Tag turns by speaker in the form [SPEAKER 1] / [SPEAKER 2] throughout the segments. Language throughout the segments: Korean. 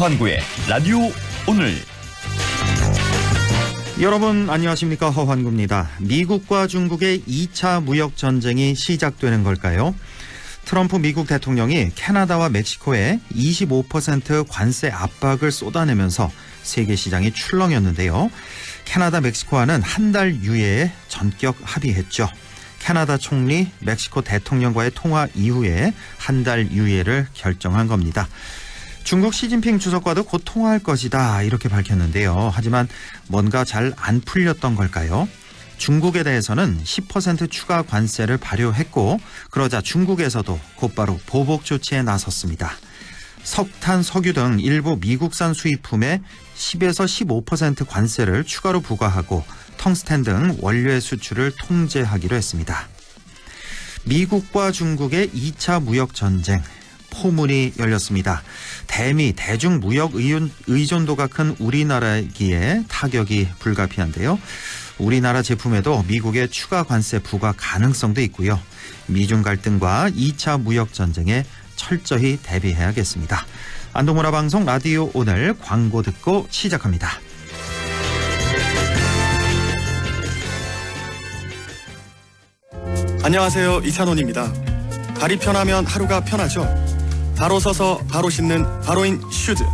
[SPEAKER 1] 허환구의 라디오 오늘.
[SPEAKER 2] 여러분 안녕하십니까, 허환구입니다. 미국과 중국의 2차 무역 전쟁이 시작되는 걸까요? 트럼프 미국 대통령이 캐나다와 멕시코에 25% 관세 압박을 쏟아내면서 세계 시장이 출렁였는데요. 캐나다, 멕시코와는 한 달 유예에 전격 합의했죠. 캐나다 총리, 멕시코 대통령과의 통화 이후에 한 달 유예를 결정한 겁니다. 중국 시진핑 주석과도 곧 통화할 것이다, 이렇게 밝혔는데요. 하지만 뭔가 잘 안 풀렸던 걸까요? 중국에 대해서는 10% 추가 관세를 발효했고, 그러자 중국에서도 곧바로 보복 조치에 나섰습니다. 석탄, 석유 등 일부 미국산 수입품에 10에서 15% 관세를 추가로 부과하고 텅스텐 등 원료의 수출을 통제하기로 했습니다. 미국과 중국의 2차 무역 전쟁, 포문이 열렸습니다. 대미, 대중 무역 의존도가 큰 우리나라기에 타격이 불가피한데요. 우리나라 제품에도 미국의 추가 관세 부과 가능성도 있고요. 미중 갈등과 2차 무역 전쟁에 철저히 대비해야겠습니다. 안동문화 방송 라디오 오늘 광고 듣고 시작합니다.
[SPEAKER 3] 안녕하세요, 이찬원입니다. 발이 편하면 하루가 편하죠. 바로 서서 바로 신는 바로인 슈즈.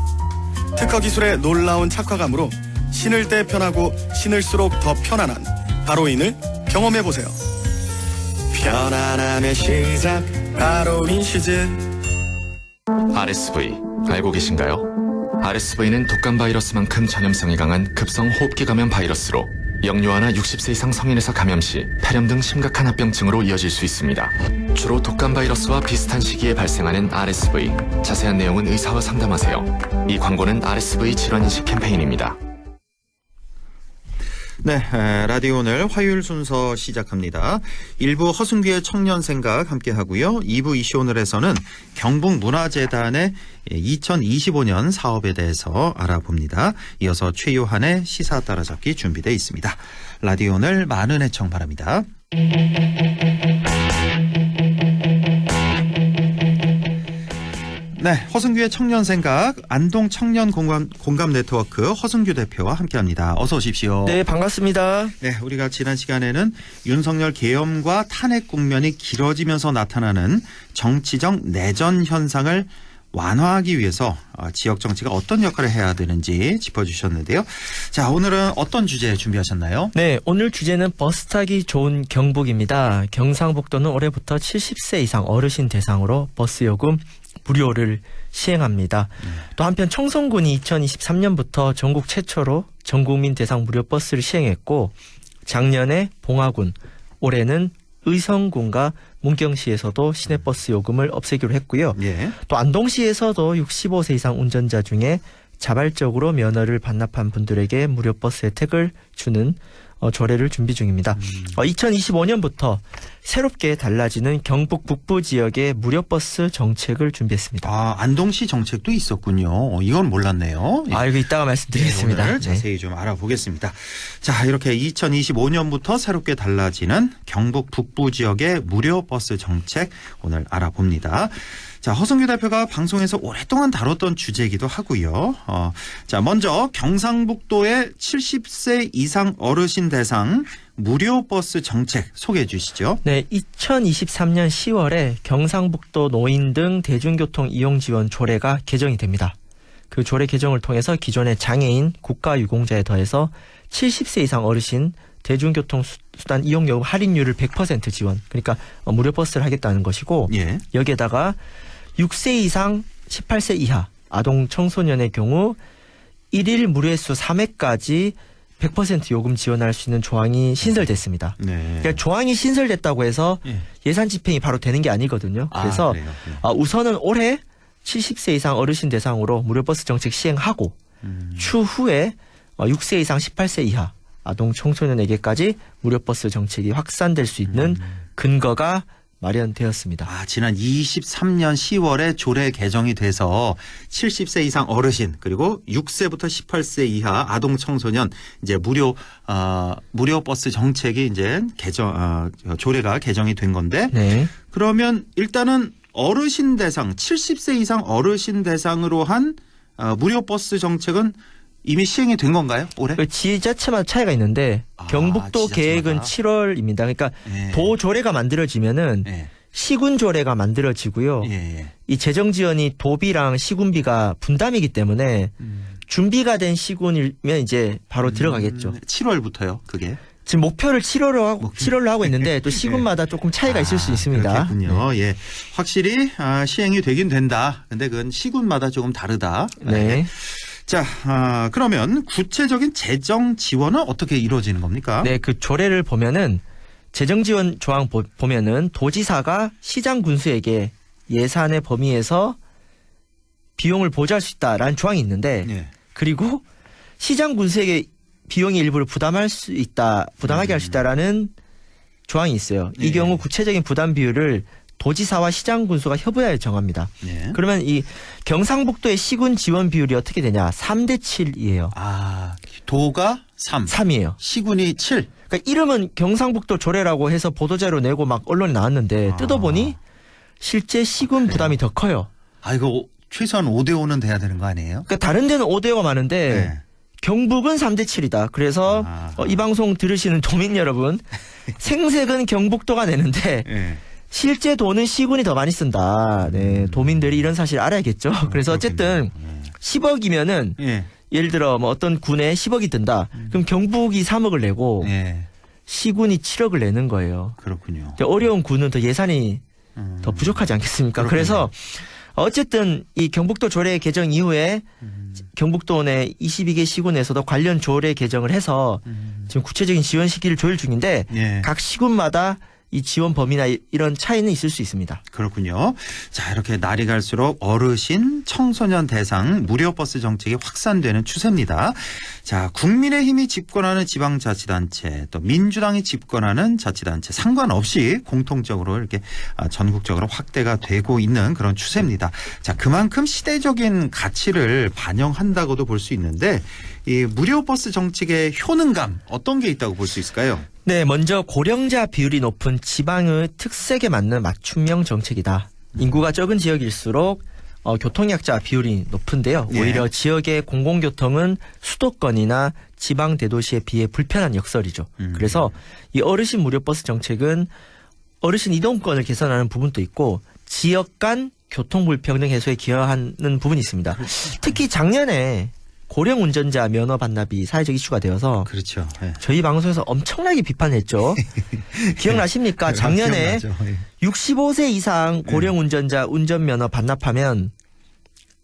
[SPEAKER 3] 특허 기술의 놀라운 착화감으로 신을 때 편하고 신을수록 더 편안한 바로인을 경험해보세요. 편안함의 시작, 바로인 슈즈.
[SPEAKER 4] RSV 알고 계신가요? RSV는 독감 바이러스만큼 전염성이 강한 급성 호흡기 감염 바이러스로 영유아나 60세 이상 성인에서 감염 시 폐렴 등 심각한 합병증으로 이어질 수 있습니다. 주로 독감 바이러스와 비슷한 시기에 발생하는 RSV. 자세한 내용은 의사와 상담하세요. 이 광고는 RSV 질환인식 캠페인입니다.
[SPEAKER 2] 네, 라디오 오늘 화요일 순서 시작합니다. 1부 허승규의 청년생각 함께하고요. 2부 이슈 오늘에서는 경북문화재단의 2025년 사업에 대해서 알아봅니다. 이어서 최요한의 시사 따라잡기 준비되어 있습니다. 라디오 오늘 많은 애청 바랍니다. 네, 허승규의 청년생각, 안동 청년 공감 네트워크 허승규 대표와 함께합니다. 어서 오십시오.
[SPEAKER 5] 네, 반갑습니다.
[SPEAKER 2] 네, 우리가 지난 시간에는 윤석열 계엄과 탄핵 국면이 길어지면서 나타나는 정치적 내전 현상을 완화하기 위해서 지역 정치가 어떤 역할을 해야 되는지 짚어주셨는데요. 자, 오늘은 어떤 주제 준비하셨나요?
[SPEAKER 5] 네, 오늘 주제는 버스 타기 좋은 경북입니다. 경상북도는 올해부터 70세 이상 어르신 대상으로 버스 요금 무료를 시행합니다. 또 한편 청송군이 2023년부터 전국 최초로 전국민 대상 무료 버스를 시행했고, 작년에 봉화군, 올해는 의성군과 문경시에서도 시내버스 요금을 없애기로 했고요.
[SPEAKER 2] 예.
[SPEAKER 5] 또 안동시에서도 65세 이상 운전자 중에 자발적으로 면허를 반납한 분들에게 무료 버스 혜택을 주는 조례를 준비 중입니다. 2025년부터 새롭게 달라지는 경북 북부 지역의 무료 버스 정책을 준비했습니다.
[SPEAKER 2] 아, 안동시 정책도 있었군요. 이건 몰랐네요.
[SPEAKER 5] 이거 이따가 말씀드리겠습니다.
[SPEAKER 2] 네, 오늘 자세히 좀 알아보겠습니다. 자, 이렇게 2025년부터 새롭게 달라지는 경북 북부 지역의 무료 버스 정책 오늘 알아봅니다. 자, 허승규 대표가 방송에서 오랫동안 다뤘던 주제이기도 하고요. 자, 먼저 경상북도의 70세 이상 어르신 대상 무료 버스 정책 소개해 주시죠.
[SPEAKER 5] 네, 2023년 10월에 경상북도 노인 등 대중교통 이용 지원 조례가 개정이 됩니다. 그 조례 개정을 통해서 기존의 장애인, 국가유공자에 더해서 70세 이상 어르신 대중교통 수단 이용요금 할인율을 100% 지원, 그러니까 무료 버스를 하겠다는 것이고,
[SPEAKER 2] 예.
[SPEAKER 5] 여기에다가 6세 이상 18세 이하 아동 청소년의 경우 1일 무료횟수 3회까지 100% 요금 지원할 수 있는 조항이 신설됐습니다.
[SPEAKER 2] 네.
[SPEAKER 5] 그러니까 조항이 신설됐다고 해서 예산 집행이 바로 되는 게 아니거든요. 그래서
[SPEAKER 2] 그래요? 네.
[SPEAKER 5] 우선은 올해 70세 이상 어르신 대상으로 무료 버스 정책 시행하고 추후에 6세 이상 18세 이하 아동 청소년에게까지 무료 버스 정책이 확산될 수 있는 근거가 마련되었습니다.
[SPEAKER 2] 지난 23년 10월에 조례 개정이 돼서 70세 이상 어르신 그리고 6세부터 18세 이하 아동 청소년 이제 무료 버스 정책이 이제 조례가 개정이 된 건데
[SPEAKER 5] 네.
[SPEAKER 2] 그러면 일단은 어르신 대상 70세 이상 어르신 대상으로 한 무료 버스 정책은 이미 시행이 된 건가요? 올해?
[SPEAKER 5] 그 지자체마다 차이가 있는데 경북도
[SPEAKER 2] 지자체마다.
[SPEAKER 5] 계획은 7월입니다. 그러니까
[SPEAKER 2] 예.
[SPEAKER 5] 도조례가 만들어지면은
[SPEAKER 2] 예.
[SPEAKER 5] 시군조례가 만들어지고요.
[SPEAKER 2] 예.
[SPEAKER 5] 이 재정 지원이 도비랑 시군비가 분담이기 때문에 준비가 된 시군이면 이제 바로 들어가겠죠.
[SPEAKER 2] 7월부터요, 그게.
[SPEAKER 5] 지금 목표를 7월로 하고 있는데 또 시군마다 조금 차이가 있을 수 있습니다.
[SPEAKER 2] 그렇군요. 예. 확실히 시행이 되긴 된다. 근데 그건 시군마다 조금 다르다.
[SPEAKER 5] 네.
[SPEAKER 2] 자, 그러면 구체적인 재정 지원은 어떻게 이루어지는 겁니까?
[SPEAKER 5] 네, 그 조례를 보면은 재정 지원 조항 보면은 도지사가 시장 군수에게 예산의 범위에서 비용을 보조할 수 있다라는 조항이 있는데
[SPEAKER 2] 예.
[SPEAKER 5] 그리고 시장 군수에게 비용의 일부를 부담하게 할 수 있다라는 조항이 있어요. 이
[SPEAKER 2] 예.
[SPEAKER 5] 경우 구체적인 부담 비율을 도지사와 시장 군수가 협의하여 정합니다.
[SPEAKER 2] 예.
[SPEAKER 5] 그러면 이 경상북도의 시군 지원 비율이 어떻게 되냐? 3대 7이에요.
[SPEAKER 2] 도가 3.
[SPEAKER 5] 3이에요.
[SPEAKER 2] 시군이 7.
[SPEAKER 5] 그러니까 이름은 경상북도 조례라고 해서 보도자료 내고 막 언론에 나왔는데 뜯어보니 실제 시군 부담이 더 커요.
[SPEAKER 2] 이거 최소한 5대5는 돼야 되는 거 아니에요?
[SPEAKER 5] 그러니까 다른 데는 5대5가 많은데
[SPEAKER 2] 네.
[SPEAKER 5] 경북은 3대 7이다. 그래서 이 방송 들으시는 도민 여러분 생색은 경북도가 내는데
[SPEAKER 2] 예.
[SPEAKER 5] 실제 돈은 시군이 더 많이 쓴다. 네, 도민들이 이런 사실 알아야겠죠. 그래서 어쨌든 10억이면은
[SPEAKER 2] 예.
[SPEAKER 5] 예를 들어 뭐 어떤 군에 10억이 든다. 그럼 경북이 3억을 내고
[SPEAKER 2] 예.
[SPEAKER 5] 시군이 7억을 내는 거예요.
[SPEAKER 2] 그렇군요.
[SPEAKER 5] 어려운 군은 더 예산이 더 부족하지 않겠습니까?
[SPEAKER 2] 그렇군요.
[SPEAKER 5] 그래서 어쨌든 이 경북도 조례 개정 이후에 경북도 내 22개 시군에서도 관련 조례 개정을 해서 지금 구체적인 지원 시기를 조율 중인데
[SPEAKER 2] 예.
[SPEAKER 5] 각 시군마다 이 지원 범위나 이런 차이는 있을 수 있습니다.
[SPEAKER 2] 그렇군요. 자, 이렇게 날이 갈수록 어르신, 청소년 대상 무료 버스 정책이 확산되는 추세입니다. 자, 국민의힘이 집권하는 지방자치단체, 또 민주당이 집권하는 자치단체 상관없이 공통적으로 이렇게 전국적으로 확대가 되고 있는 그런 추세입니다. 자, 그만큼 시대적인 가치를 반영한다고도 볼 수 있는데 이 무료 버스 정책의 효능감 어떤 게 있다고 볼 수 있을까요?
[SPEAKER 5] 네, 먼저 고령자 비율이 높은 지방의 특색에 맞는 맞춤형 정책이다. 인구가 적은 지역일수록 교통약자 비율이 높은데요.
[SPEAKER 2] 예.
[SPEAKER 5] 오히려 지역의 공공교통은 수도권이나 지방 대도시에 비해 불편한 역설이죠. 그래서 이 어르신 무료 버스 정책은 어르신 이동권을 개선하는 부분도 있고 지역 간 교통 불평등 해소에 기여하는 부분이 있습니다. 특히 작년에 고령 운전자 면허 반납이 사회적 이슈가 되어서
[SPEAKER 2] 그렇죠. 예.
[SPEAKER 5] 저희 방송에서 엄청나게 비판했죠. 기억나십니까? 작년에
[SPEAKER 2] 기억나죠. 예.
[SPEAKER 5] 65세 이상 고령 운전자 운전면허 반납하면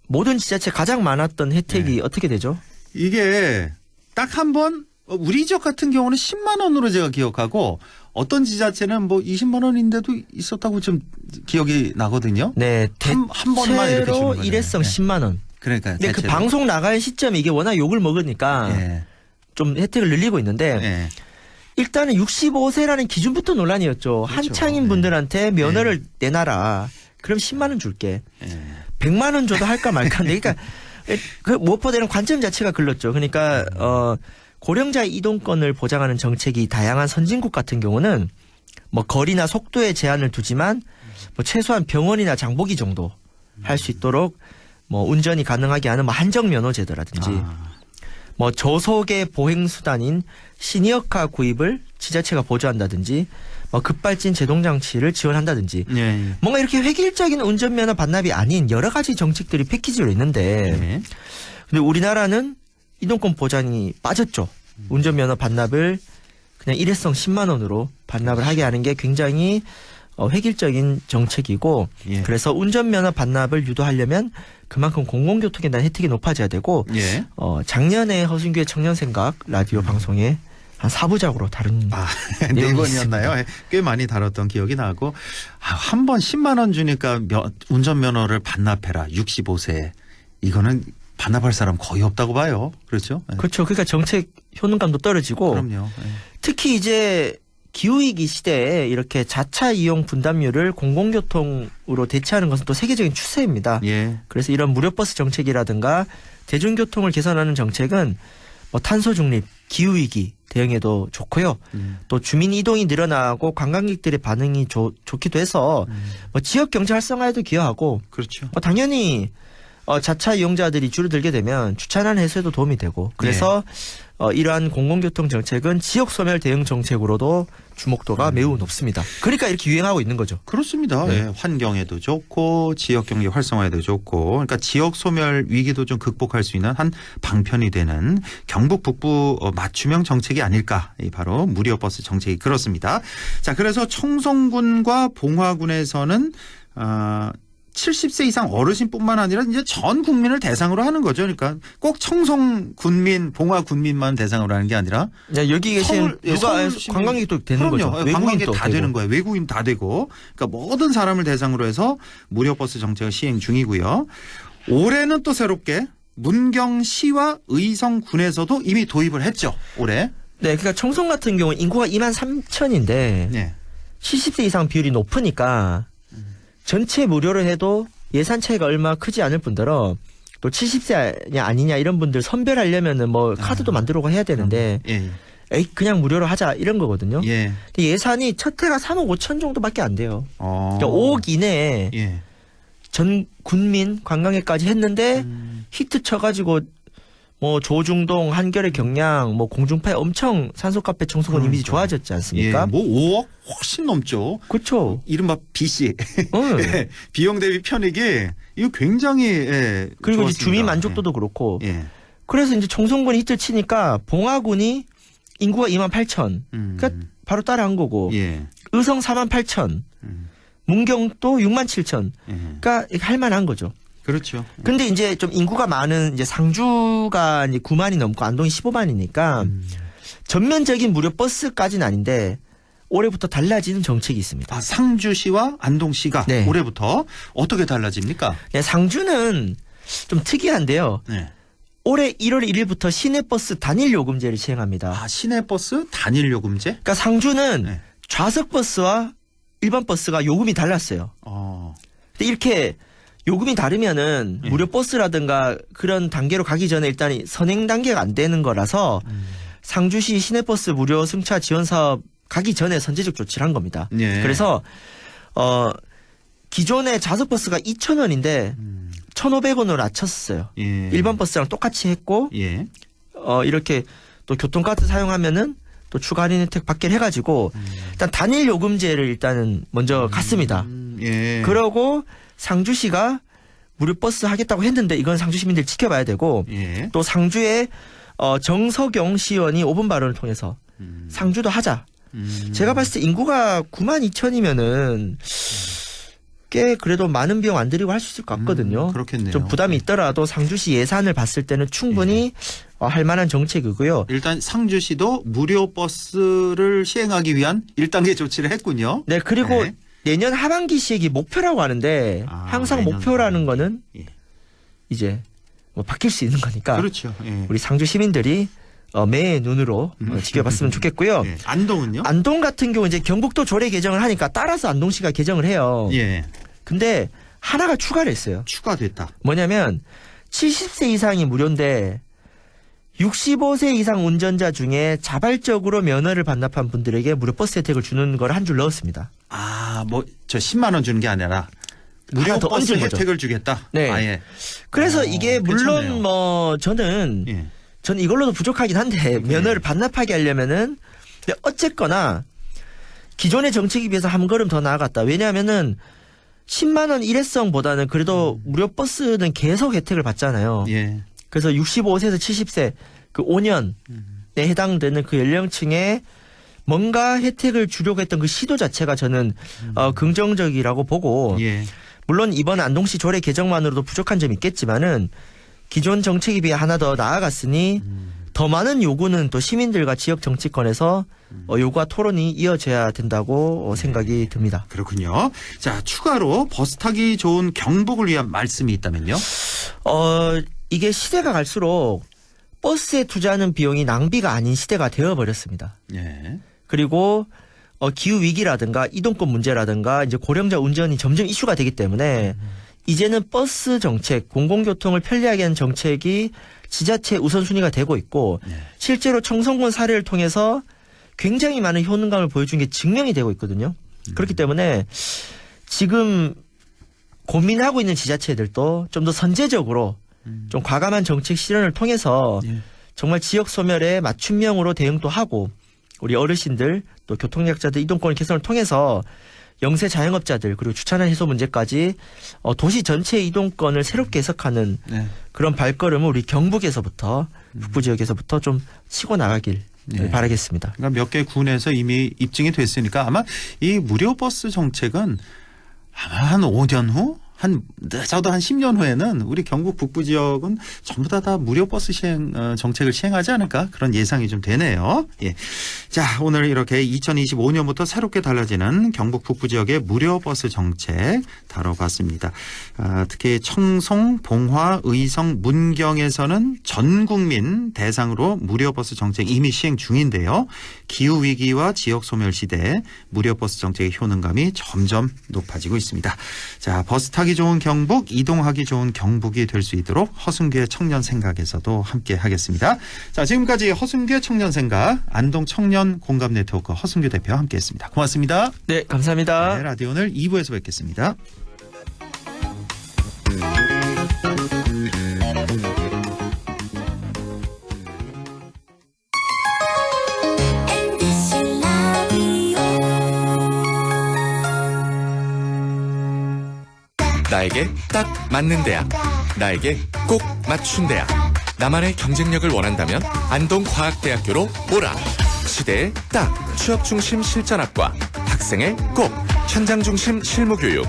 [SPEAKER 5] 모든 지자체 가장 많았던 혜택이 어떻게 되죠?
[SPEAKER 2] 이게 딱 한 번 우리 지역 같은 경우는 10만 원으로 제가 기억하고 어떤 지자체는 뭐 20만 원인데도 있었다고 좀 기억이 나거든요.
[SPEAKER 5] 네,
[SPEAKER 2] 한 번만 이렇게 주는
[SPEAKER 5] 대체로
[SPEAKER 2] 거잖아요.
[SPEAKER 5] 일회성
[SPEAKER 2] 네.
[SPEAKER 5] 10만 원.
[SPEAKER 2] 그러니까
[SPEAKER 5] 근데 그
[SPEAKER 2] 대체로.
[SPEAKER 5] 방송 나갈 시점에 이게 워낙 욕을 먹으니까
[SPEAKER 2] 예.
[SPEAKER 5] 좀 혜택을 늘리고 있는데
[SPEAKER 2] 예.
[SPEAKER 5] 일단은 65세라는 기준부터 논란이었죠.
[SPEAKER 2] 그렇죠.
[SPEAKER 5] 한창인
[SPEAKER 2] 네.
[SPEAKER 5] 분들한테 면허를 내놔라. 그럼 10만 원 줄게.
[SPEAKER 2] 예.
[SPEAKER 5] 100만 원 줘도 할까 말까인데 그러니까 그 무엇보다는 관점 자체가 글렀죠. 그러니까 고령자 이동권을 보장하는 정책이 다양한 선진국 같은 경우는 뭐 거리나 속도에 제한을 두지만 뭐 최소한 병원이나 장보기 정도 할 수 있도록 뭐 운전이 가능하게 하는 뭐 한정 면허제도라든지 뭐 저속의 보행 수단인 시니어카 구입을 지자체가 보조한다든지 뭐 급발진 제동 장치를 지원한다든지
[SPEAKER 2] 예.
[SPEAKER 5] 뭔가 이렇게 획일적인 운전면허 반납이 아닌 여러 가지 정책들이 패키지로 있는데
[SPEAKER 2] 예.
[SPEAKER 5] 근데 우리나라는 이동권 보장이 빠졌죠. 운전면허 반납을 그냥 일회성 10만 원으로 반납을 하게 하는 게 굉장히 획일적인 정책이고
[SPEAKER 2] 예.
[SPEAKER 5] 그래서 운전면허 반납을 유도하려면 그만큼 공공교통에 대한 혜택이 높아져야 되고
[SPEAKER 2] 예.
[SPEAKER 5] 작년에 허순규의 청년생각 라디오 방송에 한 4부작으로 다룬
[SPEAKER 2] 네
[SPEAKER 5] 내용이
[SPEAKER 2] 번이었나요? 꽤 많이 다뤘던 기억이 나고 한 번 10만 원 주니까 운전면허를 반납해라. 65세. 이거는 반납할 사람 거의 없다고 봐요. 그렇죠? 예.
[SPEAKER 5] 그렇죠. 그러니까 정책 효능감도 떨어지고
[SPEAKER 2] 그럼요. 예.
[SPEAKER 5] 특히 이제 기후위기 시대에 이렇게 자차 이용 분담률을 공공교통으로 대체하는 것은 또 세계적인 추세입니다.
[SPEAKER 2] 예.
[SPEAKER 5] 그래서 이런 무료버스 정책이라든가 대중교통을 개선하는 정책은 뭐 탄소 중립, 기후위기 대응에도 좋고요. 또 주민 이동이 늘어나고 관광객들의 반응이 좋기도 해서 뭐 지역 경제 활성화에도 기여하고
[SPEAKER 2] 그렇죠.
[SPEAKER 5] 당연히 자차 이용자들이 줄어들게 되면 주차난 해소에도 도움이 되고 그래서 이러한 공공교통 정책은 지역 소멸 대응 정책으로도 주목도가 매우 높습니다. 그러니까 이렇게 유행하고 있는 거죠.
[SPEAKER 2] 그렇습니다.
[SPEAKER 5] 네.
[SPEAKER 2] 예, 환경에도 좋고 지역 경제 활성화에도 좋고 그러니까 지역 소멸 위기도 좀 극복할 수 있는 한 방편이 되는 경북 북부 맞춤형 정책이 아닐까. 이 바로 무료 버스 정책이 그렇습니다. 자, 그래서 청송군과 봉화군에서는 70세 이상 어르신뿐만 아니라 이제 전 국민을 대상으로 하는 거죠. 그러니까 꼭 청송 군민, 봉화 군민만 대상으로 하는 게 아니라
[SPEAKER 5] 여기 계신 누가 관광객도 되는
[SPEAKER 2] 그럼요.
[SPEAKER 5] 거죠.
[SPEAKER 2] 관광객 다 되는 거예요. 외국인 다 되고. 그러니까 모든 사람을 대상으로 해서 무료 버스 정책을 시행 중이고요. 올해는 또 새롭게 문경시와 의성군에서도 이미 도입을 했죠. 올해.
[SPEAKER 5] 네, 그러니까 청송 같은 경우는 인구가 2만 3천인데
[SPEAKER 2] 네.
[SPEAKER 5] 70세 이상 비율이 높으니까 전체 무료로 해도 예산 차이가 얼마 크지 않을 뿐더러 또 70세냐 아니냐 이런 분들 선별하려면은 뭐 카드도 만들고 해야 되는데
[SPEAKER 2] 예.
[SPEAKER 5] 에이 그냥 무료로 하자 이런 거거든요.
[SPEAKER 2] 예.
[SPEAKER 5] 근데 예산이 첫 해가 3억 5천 정도밖에 안 돼요. 그러니까 5억 이내에
[SPEAKER 2] 예.
[SPEAKER 5] 전 군민 관광객까지 했는데 히트 쳐가지고 뭐 조중동, 한겨레 경량, 뭐 공중파에 엄청 산소카페 청소년 이미지 좋아졌지 않습니까?
[SPEAKER 2] 예. 뭐 5억 훨씬 넘죠.
[SPEAKER 5] 그렇죠.
[SPEAKER 2] 이른바 BC. 예. 비용 대비 편익이 이거 굉장히
[SPEAKER 5] 그리고 이제
[SPEAKER 2] 좋았습니다.
[SPEAKER 5] 주민 만족도도 그렇고.
[SPEAKER 2] 예.
[SPEAKER 5] 그래서 이제 청송군이 히트를 치니까 봉화군이 인구가 2만 8천. 그러니까 바로 따라한 거고.
[SPEAKER 2] 예.
[SPEAKER 5] 의성 4만 8천. 문경도 6만 7천.
[SPEAKER 2] 예.
[SPEAKER 5] 그러니까 할 만한 거죠.
[SPEAKER 2] 그렇죠.
[SPEAKER 5] 근데 이제 좀 인구가 많은 이제 상주가 이제 9만이 넘고 안동이 15만이니까 전면적인 무료 버스까지는 아닌데 올해부터 달라지는 정책이 있습니다.
[SPEAKER 2] 아, 상주시와 안동시가
[SPEAKER 5] 네.
[SPEAKER 2] 올해부터 어떻게 달라집니까?
[SPEAKER 5] 네, 상주는 좀 특이한데요.
[SPEAKER 2] 네.
[SPEAKER 5] 올해 1월 1일부터 시내버스 단일 요금제를 시행합니다.
[SPEAKER 2] 아, 시내버스 단일 요금제?
[SPEAKER 5] 그러니까 상주는
[SPEAKER 2] 네.
[SPEAKER 5] 좌석 버스와 일반 버스가 요금이 달랐어요. 근데 이렇게 요금이 다르면은
[SPEAKER 2] 네.
[SPEAKER 5] 무료 버스라든가 그런 단계로 가기 전에 일단 선행 단계가 안 되는 거라서 상주시 시내버스 무료 승차 지원 사업 가기 전에 선제적 조치를 한 겁니다.
[SPEAKER 2] 네.
[SPEAKER 5] 그래서 기존의 좌석 버스가 2,000원인데 1,500원으로 낮췄어요.
[SPEAKER 2] 예.
[SPEAKER 5] 일반 버스랑 똑같이 했고
[SPEAKER 2] 예.
[SPEAKER 5] 이렇게 또 교통카드 사용하면은 또 추가 할인 혜택 받게 해가지고 일단 단일 요금제를 일단은 먼저 갔습니다.
[SPEAKER 2] 예.
[SPEAKER 5] 그러고 상주시가 무료 버스 하겠다고 했는데 이건 상주 시민들 지켜봐야 되고
[SPEAKER 2] 예.
[SPEAKER 5] 또 상주의 정석영 시의원이 5분 발언을 통해서 상주도 하자. 제가 봤을 때 인구가 9만 2천이면은 꽤 그래도 많은 비용 안 들이고 할 수 있을 것 같거든요.
[SPEAKER 2] 그렇겠네요.
[SPEAKER 5] 좀 부담이 있더라도 상주시 예산을 봤을 때는 충분히 할 만한 정책이고요.
[SPEAKER 2] 일단 상주시도 무료 버스를 시행하기 위한 1단계 조치를 했군요.
[SPEAKER 5] 네, 그리고
[SPEAKER 2] 네.
[SPEAKER 5] 내년 하반기 시행이 목표라고 하는데 항상
[SPEAKER 2] 내년
[SPEAKER 5] 목표라는 거는
[SPEAKER 2] 예.
[SPEAKER 5] 이제 뭐 바뀔 수 있는 거니까
[SPEAKER 2] 그렇죠. 예.
[SPEAKER 5] 우리 상주 시민들이 매의 눈으로 지켜봤으면 좋겠고요.
[SPEAKER 2] 예. 안동은요?
[SPEAKER 5] 안동 같은 경우 이제 경북도 조례 개정을 하니까 따라서 안동시가 개정을 해요.
[SPEAKER 2] 예.
[SPEAKER 5] 근데 하나가 추가를 했어요.
[SPEAKER 2] 추가됐다.
[SPEAKER 5] 뭐냐면 70세 이상이 무료인데 65세 이상 운전자 중에 자발적으로 면허를 반납한 분들에게 무료 버스 혜택을 주는 걸 한 줄 넣었습니다.
[SPEAKER 2] 아, 뭐 저 10만 원 주는 게 아니라 무료
[SPEAKER 5] 하나 더
[SPEAKER 2] 버스
[SPEAKER 5] 얹은 거죠.
[SPEAKER 2] 혜택을 주겠다.
[SPEAKER 5] 네.
[SPEAKER 2] 아예.
[SPEAKER 5] 그래서 이게 물론
[SPEAKER 2] 괜찮네요.
[SPEAKER 5] 뭐 저는 이걸로도 부족하긴 한데 면허를 반납하게 하려면은 근데 어쨌거나 기존의 정책에 비해서 한 걸음 더 나아갔다. 왜냐하면은 10만 원 일회성보다는 그래도 무료 버스는 계속 혜택을 받잖아요.
[SPEAKER 2] 예.
[SPEAKER 5] 그래서 65세에서 70세 그 5년에 해당되는 그 연령층에 뭔가 혜택을 주려고 했던 그 시도 자체가 저는 긍정적이라고 보고
[SPEAKER 2] 예.
[SPEAKER 5] 물론 이번 안동시 조례 개정만으로도 부족한 점이 있겠지만은 기존 정책에 비해 하나 더 나아갔으니 더 많은 요구는 또 시민들과 지역 정치권에서 요구와 토론이 이어져야 된다고 생각이 듭니다.
[SPEAKER 2] 그렇군요. 자, 추가로 버스 타기 좋은 경북을 위한 말씀이 있다면요?
[SPEAKER 5] 이게 시대가 갈수록 버스에 투자하는 비용이 낭비가 아닌 시대가 되어버렸습니다.
[SPEAKER 2] 예.
[SPEAKER 5] 그리고 기후 위기라든가 이동권 문제라든가 이제 고령자 운전이 점점 이슈가 되기 때문에 이제는 버스 정책, 공공교통을 편리하게 하는 정책이 지자체 우선순위가 되고 있고 실제로 청송군 사례를 통해서 굉장히 많은 효능감을 보여준 게 증명이 되고 있거든요. 그렇기 때문에 지금 고민하고 있는 지자체들도 좀 더 선제적으로 좀 과감한 정책 실현을 통해서 정말 지역 소멸에 맞춤형으로 대응도 하고 우리 어르신들 또 교통약자들 이동권 개선을 통해서 영세 자영업자들 그리고 주차난 해소 문제까지 도시 전체의 이동권을 새롭게 해석하는 그런 발걸음을 우리 경북에서부터 북부 지역에서부터 좀 치고 나가길 바라겠습니다.
[SPEAKER 2] 그러니까 몇 개 군에서 이미 입증이 됐으니까 아마 이 무료 버스 정책은 아마 한 5년 후? 늦어도 한 10년 후에는 우리 경북 북부 지역은 전부 다 무료 버스 정책을 시행하지 않을까 그런 예상이 좀 되네요. 예. 자, 오늘 이렇게 2025년부터 새롭게 달라지는 경북 북부 지역의 무료 버스 정책 다뤄봤습니다. 특히 청송, 봉화, 의성, 문경에서는 전 국민 대상으로 무료 버스 정책 이미 시행 중인데요. 기후 위기와 지역 소멸 시대에 무료 버스 정책의 효능감이 점점 높아지고 있습니다. 자, 버스 타기 좋은 경북, 이동하기 좋은 경북이 될 수 있도록 허순규의 청년 생각에서도 함께 하겠습니다. 자, 지금까지 허순규의 청년 생각, 안동 청년 공감 네트워크 허순규 대표와 함께했습니다. 고맙습니다.
[SPEAKER 5] 네, 감사합니다.
[SPEAKER 2] 네, 라디오 오늘 2부에서 뵙겠습니다.
[SPEAKER 4] 나에게 딱 맞는 대학, 나에게 꼭 맞춘 대학. 나만의 경쟁력을 원한다면 안동과학대학교로 오라. 시대에 딱 취업 중심 실전학과, 학생의 꼭 현장 중심 실무교육,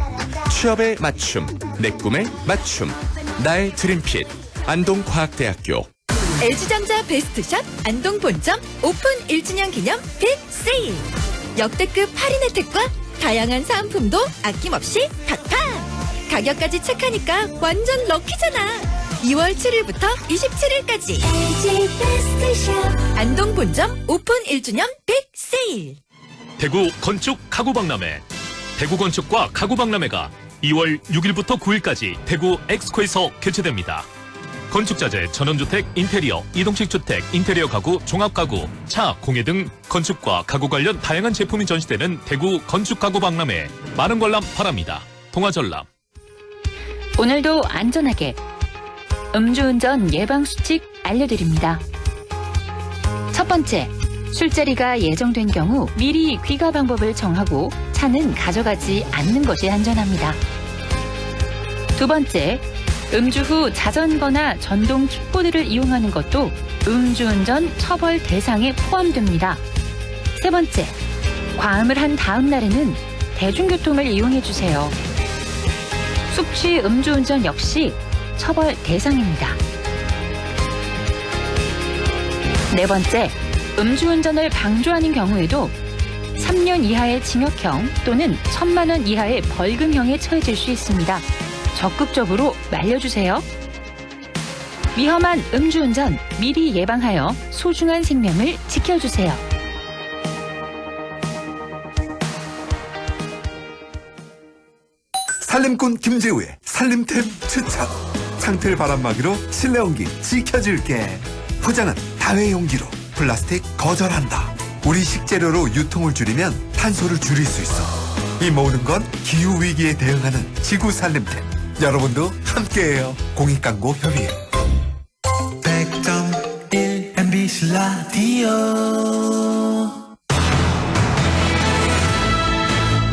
[SPEAKER 4] 취업에 맞춤, 내 꿈에 맞춤, 나의 드림핏 안동과학대학교.
[SPEAKER 6] LG전자 베스트샷 안동 본점 오픈 1주년 기념 빅 세일. 역대급 할인 혜택과 다양한 사은품도 아낌없이 탁탁. 가격까지 체크하니까 완전 럭키잖아. 2월 7일부터 27일까지 안동 본점 오픈 1주년 빅 세일.
[SPEAKER 1] 대구 건축 가구박람회. 대구 건축과 가구박람회가 2월 6일부터 9일까지 대구 엑스코에서 개최됩니다. 건축자재, 전원주택, 인테리어, 이동식 주택, 인테리어 가구, 종합가구, 차, 공예 등 건축과 가구 관련 다양한 제품이 전시되는 대구 건축 가구박람회. 많은 관람 바랍니다. 동아전람.
[SPEAKER 7] 오늘도 안전하게 음주운전 예방수칙 알려드립니다. 첫 번째, 술자리가 예정된 경우 미리 귀가 방법을 정하고 차는 가져가지 않는 것이 안전합니다. 두 번째, 음주 후 자전거나 전동 킥보드를 이용하는 것도 음주운전 처벌 대상에 포함됩니다. 세 번째, 과음을 한 다음 날에는 대중교통을 이용해주세요. 숙취 음주운전 역시 처벌 대상입니다. 네 번째, 음주운전을 방조하는 경우에도 3년 이하의 징역형 또는 1,000만 원 이하의 벌금형에 처해질 수 있습니다. 적극적으로 말려주세요. 위험한 음주운전 미리 예방하여 소중한 생명을 지켜주세요.
[SPEAKER 8] 살림꾼 김재우의 살림템 추천. 창틀 바람막이로 실내 온기 지켜줄게. 포장은 다회용기로, 플라스틱 거절한다. 우리 식재료로 유통을 줄이면 탄소를 줄일 수 있어. 이 모든 건 기후위기에 대응하는 지구 살림템. 여러분도 함께해요. 공익광고협의회.
[SPEAKER 9] 100.1 MBC 라디오.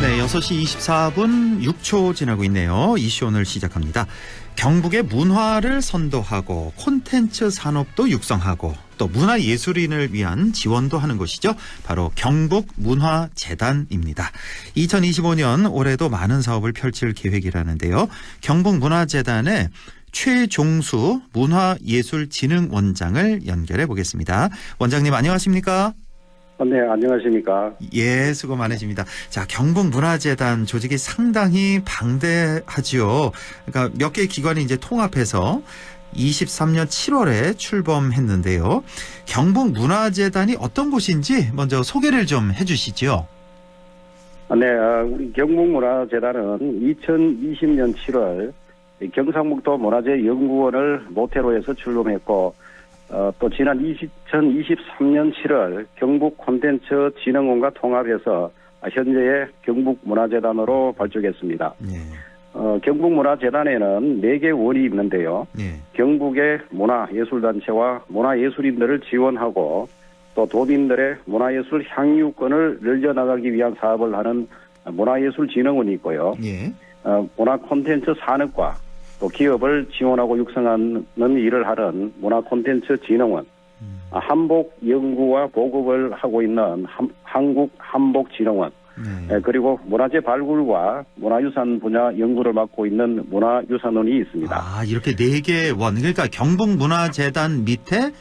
[SPEAKER 2] 네, 6시 24분 6초 지나고 있네요. 이슈 오늘 시작합니다. 경북의 문화를 선도하고 콘텐츠 산업도 육성하고 또 문화예술인을 위한 지원도 하는 곳이죠. 바로 경북문화재단입니다. 2025년 올해도 많은 사업을 펼칠 계획이라는데요. 경북문화재단의 최종수 문화예술진흥원장을 연결해 보겠습니다. 원장님 안녕하십니까?
[SPEAKER 10] 네, 안녕하십니까.
[SPEAKER 2] 예, 수고 많으십니다. 자, 경북문화재단 조직이 상당히 방대하지요. 그러니까 몇 개의 기관이 이제 통합해서 23년 7월에 출범했는데요. 경북문화재단이 어떤 곳인지 먼저 소개를 좀 해주시죠.
[SPEAKER 10] 네, 우리 경북문화재단은 2020년 7월 경상북도 문화재연구원을 모태로 해서 출범했고, 또 지난 2023년 7월 경북 콘텐츠 진흥원과 통합해서 현재의 경북문화재단으로 발족했습니다.
[SPEAKER 2] 네.
[SPEAKER 10] 경북문화재단에는 4개 원이 있는데요.
[SPEAKER 2] 예.
[SPEAKER 10] 경북의 문화예술단체와 문화예술인들을 지원하고 또 도민들의 문화예술 향유권을 늘려나가기 위한 사업을 하는 문화예술진흥원이 있고요.
[SPEAKER 2] 예.
[SPEAKER 10] 문화 콘텐츠 산업과 또 기업을 지원하고 육성하는 일을 하는 문화 콘텐츠 진흥원, 한복 연구와 보급을 하고 있는 한국 한복진흥원, 그리고 문화재 발굴과 문화유산 분야 연구를 맡고 있는 문화유산원이 있습니다.
[SPEAKER 2] 아, 이렇게 4개 원. 그러니까 경북문화재단 밑에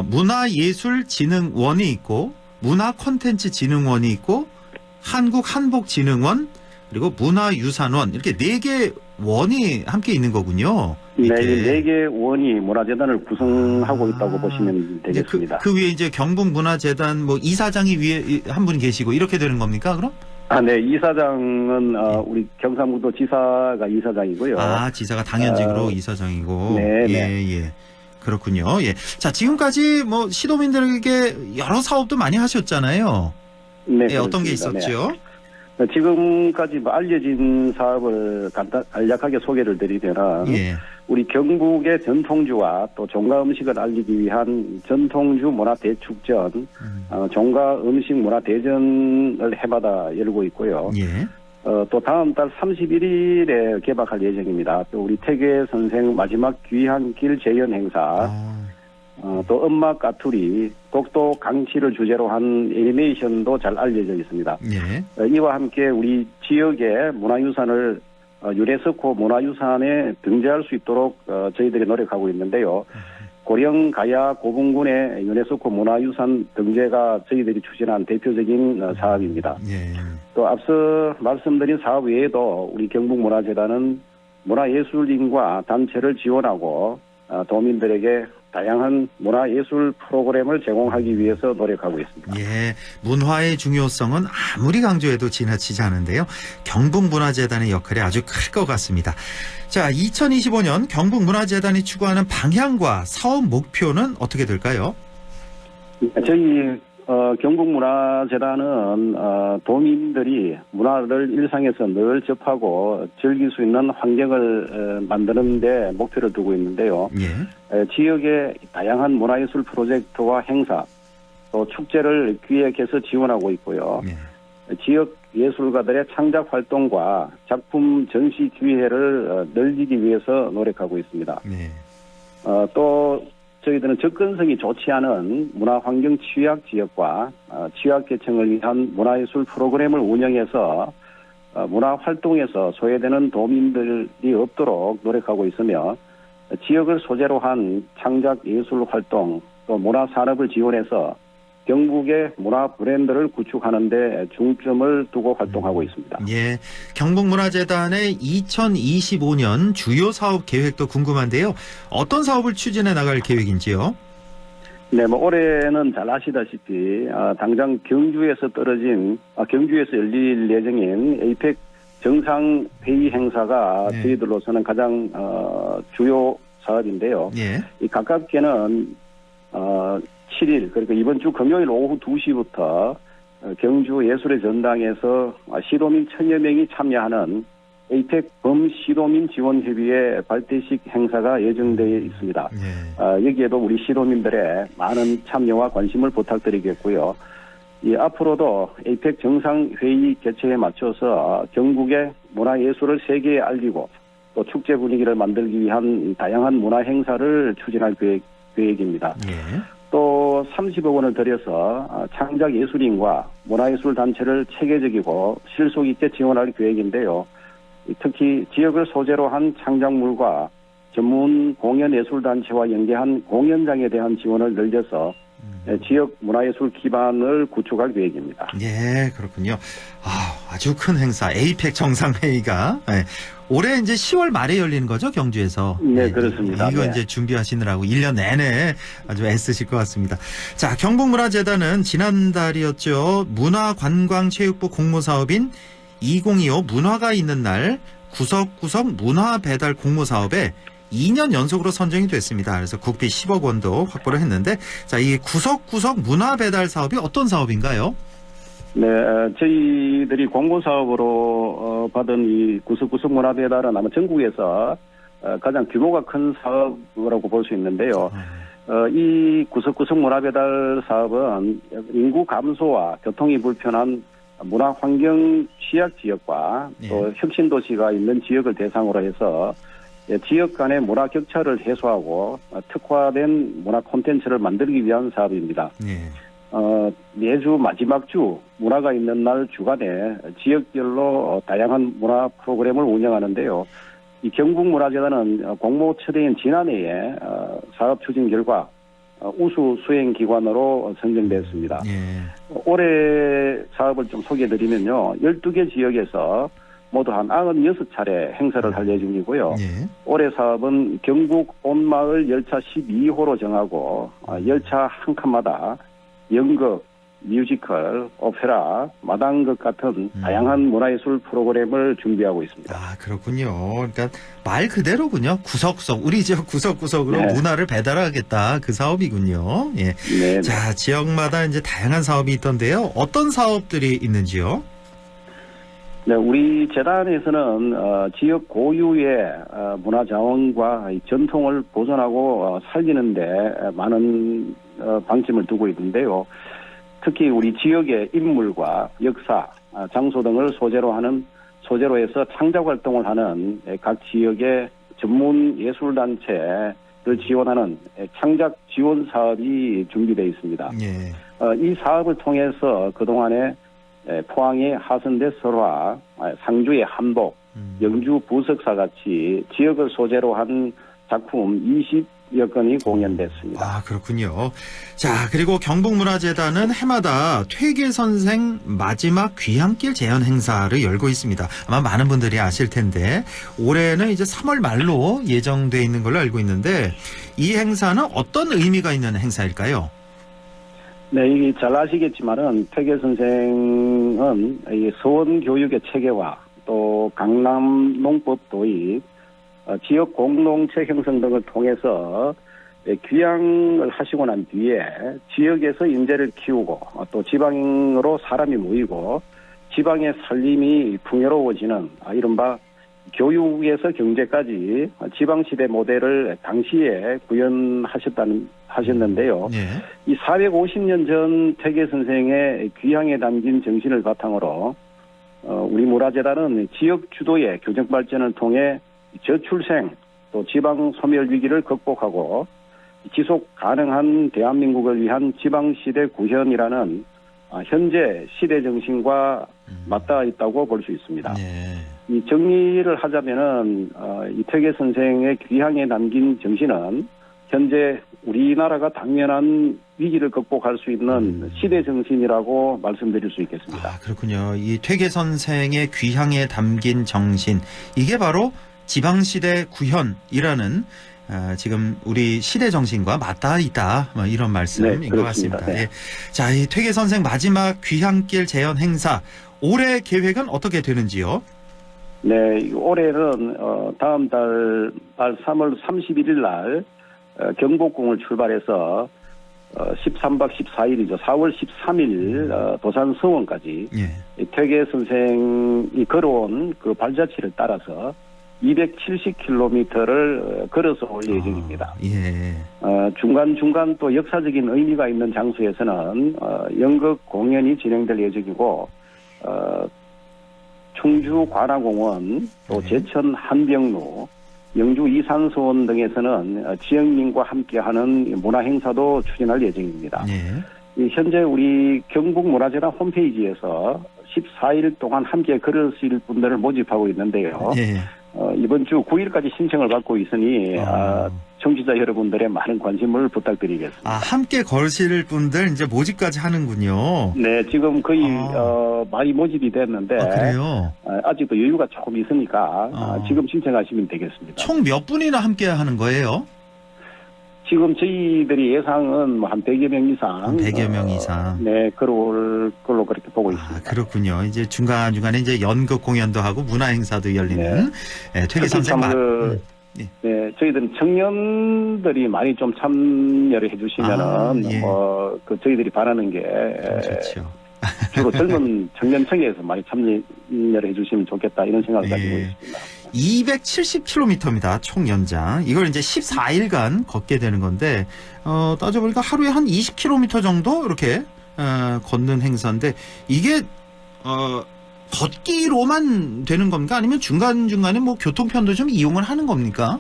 [SPEAKER 2] 문화예술진흥원이 있고 문화콘텐츠진흥원이 있고 한국한복진흥원 그리고 문화유산원 이렇게 4개 원이 함께 있는 거군요.
[SPEAKER 10] 네, 4개 원이 문화재단을 구성하고 있다고 보시면 되겠습니다.
[SPEAKER 2] 그 위에 이제 경북문화재단 뭐 이사장이 위에 한 분 계시고 이렇게 되는 겁니까, 그럼?
[SPEAKER 10] 네, 이사장은 우리 경상북도 지사가 이사장이고요.
[SPEAKER 2] 지사가 당연직으로 이사장이고.
[SPEAKER 10] 네,
[SPEAKER 2] 예. 그렇군요. 예. 자, 지금까지 뭐 시도민들에게 여러 사업도 많이 하셨잖아요.
[SPEAKER 10] 네,
[SPEAKER 2] 예, 어떤 게 있었죠?
[SPEAKER 10] 네. 지금까지 알려진 사업을 간략하게 소개를 드리면 우리 경북의 전통주와 또 종가 음식을 알리기 위한 전통주 문화 대축전, 종가 음식 문화 대전을 해마다 열고 있고요. 또 다음 달 31일에 개막할 예정입니다. 또 우리 태계 선생 마지막 귀향길 재연 행사, 또 음악 까투리, 독도 강치를 주제로 한 애니메이션도 잘 알려져 있습니다. 이와 함께 우리 지역의 문화유산을 유네스코 문화유산에 등재할 수 있도록 저희들이 노력하고 있는데요. 고령 가야 고분군의 유네스코 문화유산 등재가 저희들이 추진한 대표적인 사업입니다. 또 앞서 말씀드린 사업 외에도 우리 경북문화재단은 문화예술인과 단체를 지원하고 도민들에게 다양한 문화예술 프로그램을 제공하기 위해서 노력하고 있습니다.
[SPEAKER 2] 예, 문화의 중요성은 아무리 강조해도 지나치지 않은데요. 경북문화재단의 역할이 아주 클 것 같습니다. 자, 2025년 경북문화재단이 추구하는 방향과 사업 목표는 어떻게 될까요?
[SPEAKER 10] 저희 경북문화재단은 도민들이 문화를 일상에서 늘 접하고 즐길 수 있는 환경을 만드는 데 목표를 두고 있는데요. 지역의 다양한 문화예술 프로젝트와 행사, 또 축제를 기획해서 지원하고 있고요. 지역 예술가들의 창작 활동과 작품 전시 기회를 늘리기 위해서 노력하고 있습니다. 또 저희들은 접근성이 좋지 않은 문화환경 취약 지역과 취약계층을 위한 문화예술 프로그램을 운영해서 문화활동에서 소외되는 도민들이 없도록 노력하고 있으며 지역을 소재로 한 창작예술 활동 또 문화산업을 지원해서 경북의 문화 브랜드를 구축하는 데 중점을 두고 활동하고 있습니다.
[SPEAKER 2] 예, 경북문화재단의 2025년 주요 사업 계획도 궁금한데요. 어떤 사업을 추진해 나갈 계획인지요?
[SPEAKER 10] 네, 올해는 잘 아시다시피 당장 경주에서 열릴 예정인 에이펙 정상회의 행사가 저희들로서는 가장 주요 사업인데요. 이 가깝게는 7일, 그러니까 이번 주 금요일 오후 2시부터 경주 예술의 전당에서 시도민 1000여 명이 참여하는 에이펙 범시도민 지원협의회 발대식 행사가 예정되어 있습니다. 여기에도 우리 시도민들의 많은 참여와 관심을 부탁드리겠고요. 앞으로도 에이펙 정상회의 개최에 맞춰서 경북의 문화예술을 세계에 알리고 또 축제 분위기를 만들기 위한 다양한 문화 행사를 추진할 계획입니다. 또 30억 원을 들여서 창작 예술인과 문화예술 단체를 체계적이고 실속 있게 지원할 계획인데요. 특히 지역을 소재로 한 창작물과 전문 공연예술단체와 연계한 공연장에 대한 지원을 늘려서 지역 문화예술 기반을 구축할 계획입니다.
[SPEAKER 2] 예, 그렇군요. 아주 큰 행사 에이펙 정상회의가 올해 이제 10월 말에 열리는 거죠, 경주에서?
[SPEAKER 10] 네, 그렇습니다.
[SPEAKER 2] 이거 이제 준비하시느라고 1년 내내 아주 애쓰실 것 같습니다. 자, 경북문화재단은 지난달이었죠. 문화관광체육부 공모사업인 2025 문화가 있는 날 구석구석 문화배달 공모사업에 2년 연속으로 선정이 됐습니다. 그래서 국비 10억 원도 확보를 했는데, 자, 이 구석구석 문화배달 사업이 어떤 사업인가요?
[SPEAKER 10] 네, 저희들이 공모사업으로 받은 이 구석구석 문화배달은 아마 전국에서 가장 규모가 큰 사업이라고 볼 수 있는데요. 이 구석구석 문화배달 사업은 인구 감소와 교통이 불편한 문화환경 취약 지역과 또 혁신도시가 있는 지역을 대상으로 해서 지역 간의 문화 격차를 해소하고 특화된 문화 콘텐츠를 만들기 위한 사업입니다. 매주 마지막 주 문화가 있는 날 주간에 지역별로 다양한 문화 프로그램을 운영하는데요. 이 경북문화재단은 공모 초대인 지난해에 사업 추진 결과 우수 수행 기관으로 선정됐습니다. 올해 사업을 좀 소개해드리면요. 12개 지역에서 모두 한 96차례 행사를 할 예정이고요. 올해 사업은 경북 온마을 열차 12호로 정하고 열차 한 칸마다 연극, 뮤지컬, 오페라, 마당극 같은 다양한 문화예술 프로그램을 준비하고 있습니다.
[SPEAKER 2] 아, 그렇군요. 그러니까 말 그대로군요. 구석구석, 우리 지역 구석구석으로 문화를 배달하겠다. 그 사업이군요. 예.
[SPEAKER 10] 네.
[SPEAKER 2] 자, 지역마다 이제 다양한 사업이 있던데요. 어떤 사업들이 있는지요?
[SPEAKER 10] 네, 우리 재단에서는 지역 고유의 문화자원과 전통을 보존하고 살리는데 많은 방침을 두고 있는데요. 특히 우리 지역의 인물과 역사, 장소 등을 소재로 해서 창작 활동을 하는 각 지역의 전문 예술단체를 지원하는 창작 지원 사업이 준비되어 있습니다. 이 사업을 통해서 그동안에 포항의 하선대 설화, 상주의 한복, 영주 부석사 같이 지역을 소재로 한 작품 20여 건이 공연됐습니다.
[SPEAKER 2] 아, 그렇군요. 자, 그리고 경북문화재단은 해마다 퇴계선생 마지막 귀향길 재현 행사를 열고 있습니다. 아마 많은 분들이 아실 텐데 올해는 이제 3월 말로 예정돼 있는 걸로 알고 있는데 이 행사는 어떤 의미가 있는 행사일까요?
[SPEAKER 10] 네, 이게 잘 아시겠지만은 퇴계 선생은 이 서원 교육의 체계화, 또 강남 농법 도입, 지역 공동체 형성 등을 통해서 귀향을 하시고 난 뒤에 지역에서 인재를 키우고 또 지방으로 사람이 모이고 지방의 살림이 풍요로워지는 이른바 교육에서 경제까지 지방시대 모델을 당시에 구현하셨는데요. 이 450년 전 퇴계 선생의 귀향에 담긴 정신을 바탕으로 우리 문화재단은 지역 주도의 교정 발전을 통해 저출생 또 지방 소멸 위기를 극복하고 지속 가능한 대한민국을 위한 지방시대 구현이라는 현재 시대 정신과 맞닿아 있다고 볼 수 있습니다. 이 정리를 하자면은 이 퇴계 선생의 귀향에 남긴 정신은 현재 우리나라가 당면한 위기를 극복할 수 있는 시대 정신이라고 말씀드릴 수 있겠습니다.
[SPEAKER 2] 아, 그렇군요. 이 퇴계 선생의 귀향에 담긴 정신, 이게 바로 지방시대 구현이라는 지금 우리 시대 정신과 맞닿아 있다, 뭐 이런 말씀인 것 같습니다. 예. 자, 이 퇴계 선생 마지막 귀향길 재현 행사, 올해 계획은 어떻게 되는지요?
[SPEAKER 10] 네, 올해는 다음 달 3월 31일 날 경복궁을 출발해서 13박 14일이죠. 4월 13일 도산 서원까지 퇴계 선생이 걸어온 그 발자취를 따라서 270km를 걸어서 올 예정입니다. 중간중간 또 역사적인 의미가 있는 장소에서는 연극 공연이 진행될 예정이고 충주 관아공원, 또 제천 한병로, 영주 이산소원 등에서는 지역민과 함께하는 문화행사도 추진할 예정입니다. 현재 우리 경북문화재단 홈페이지에서 14일 동안 함께 걸으실 분들을 모집하고 있는데요. 이번 주 9일까지 신청을 받고 있으니 청취자 여러분들의 많은 관심을 부탁드리겠습니다.
[SPEAKER 2] 아, 함께 걸으실 분들 이제 모집까지 하는군요.
[SPEAKER 10] 네, 지금 거의 많이 모집이 됐는데
[SPEAKER 2] 그래요?
[SPEAKER 10] 아직도 여유가 조금 있으니까 지금 신청하시면 되겠습니다.
[SPEAKER 2] 총 몇 분이나 함께 하는 거예요?
[SPEAKER 10] 지금 저희들이 예상은 뭐 한 100여 명 이상.
[SPEAKER 2] 한 100여 명 이상.
[SPEAKER 10] 네, 걸어올 걸로 그렇게 보고 있습니다.
[SPEAKER 2] 그렇군요. 이제 중간중간에 이제 연극 공연도 하고 문화 행사도 열리는 퇴계 선생
[SPEAKER 10] 네, 저희들은 청년들이 많이 좀 참여를 해주시면은 그 저희들이 바라는 게
[SPEAKER 2] 좋죠.
[SPEAKER 10] 주로 젊은 청년층에서 많이 참여를 해주시면 좋겠다 이런 생각을 가지고 있습니다.
[SPEAKER 2] 270km입니다. 총 연장. 이걸 이제 14일간 걷게 되는 건데 따져보니까 하루에 한 20km 정도 이렇게 걷는 행사인데 이게 걷기로만 되는 겁니까? 아니면 중간중간에 뭐 교통편도 좀 이용을 하는 겁니까?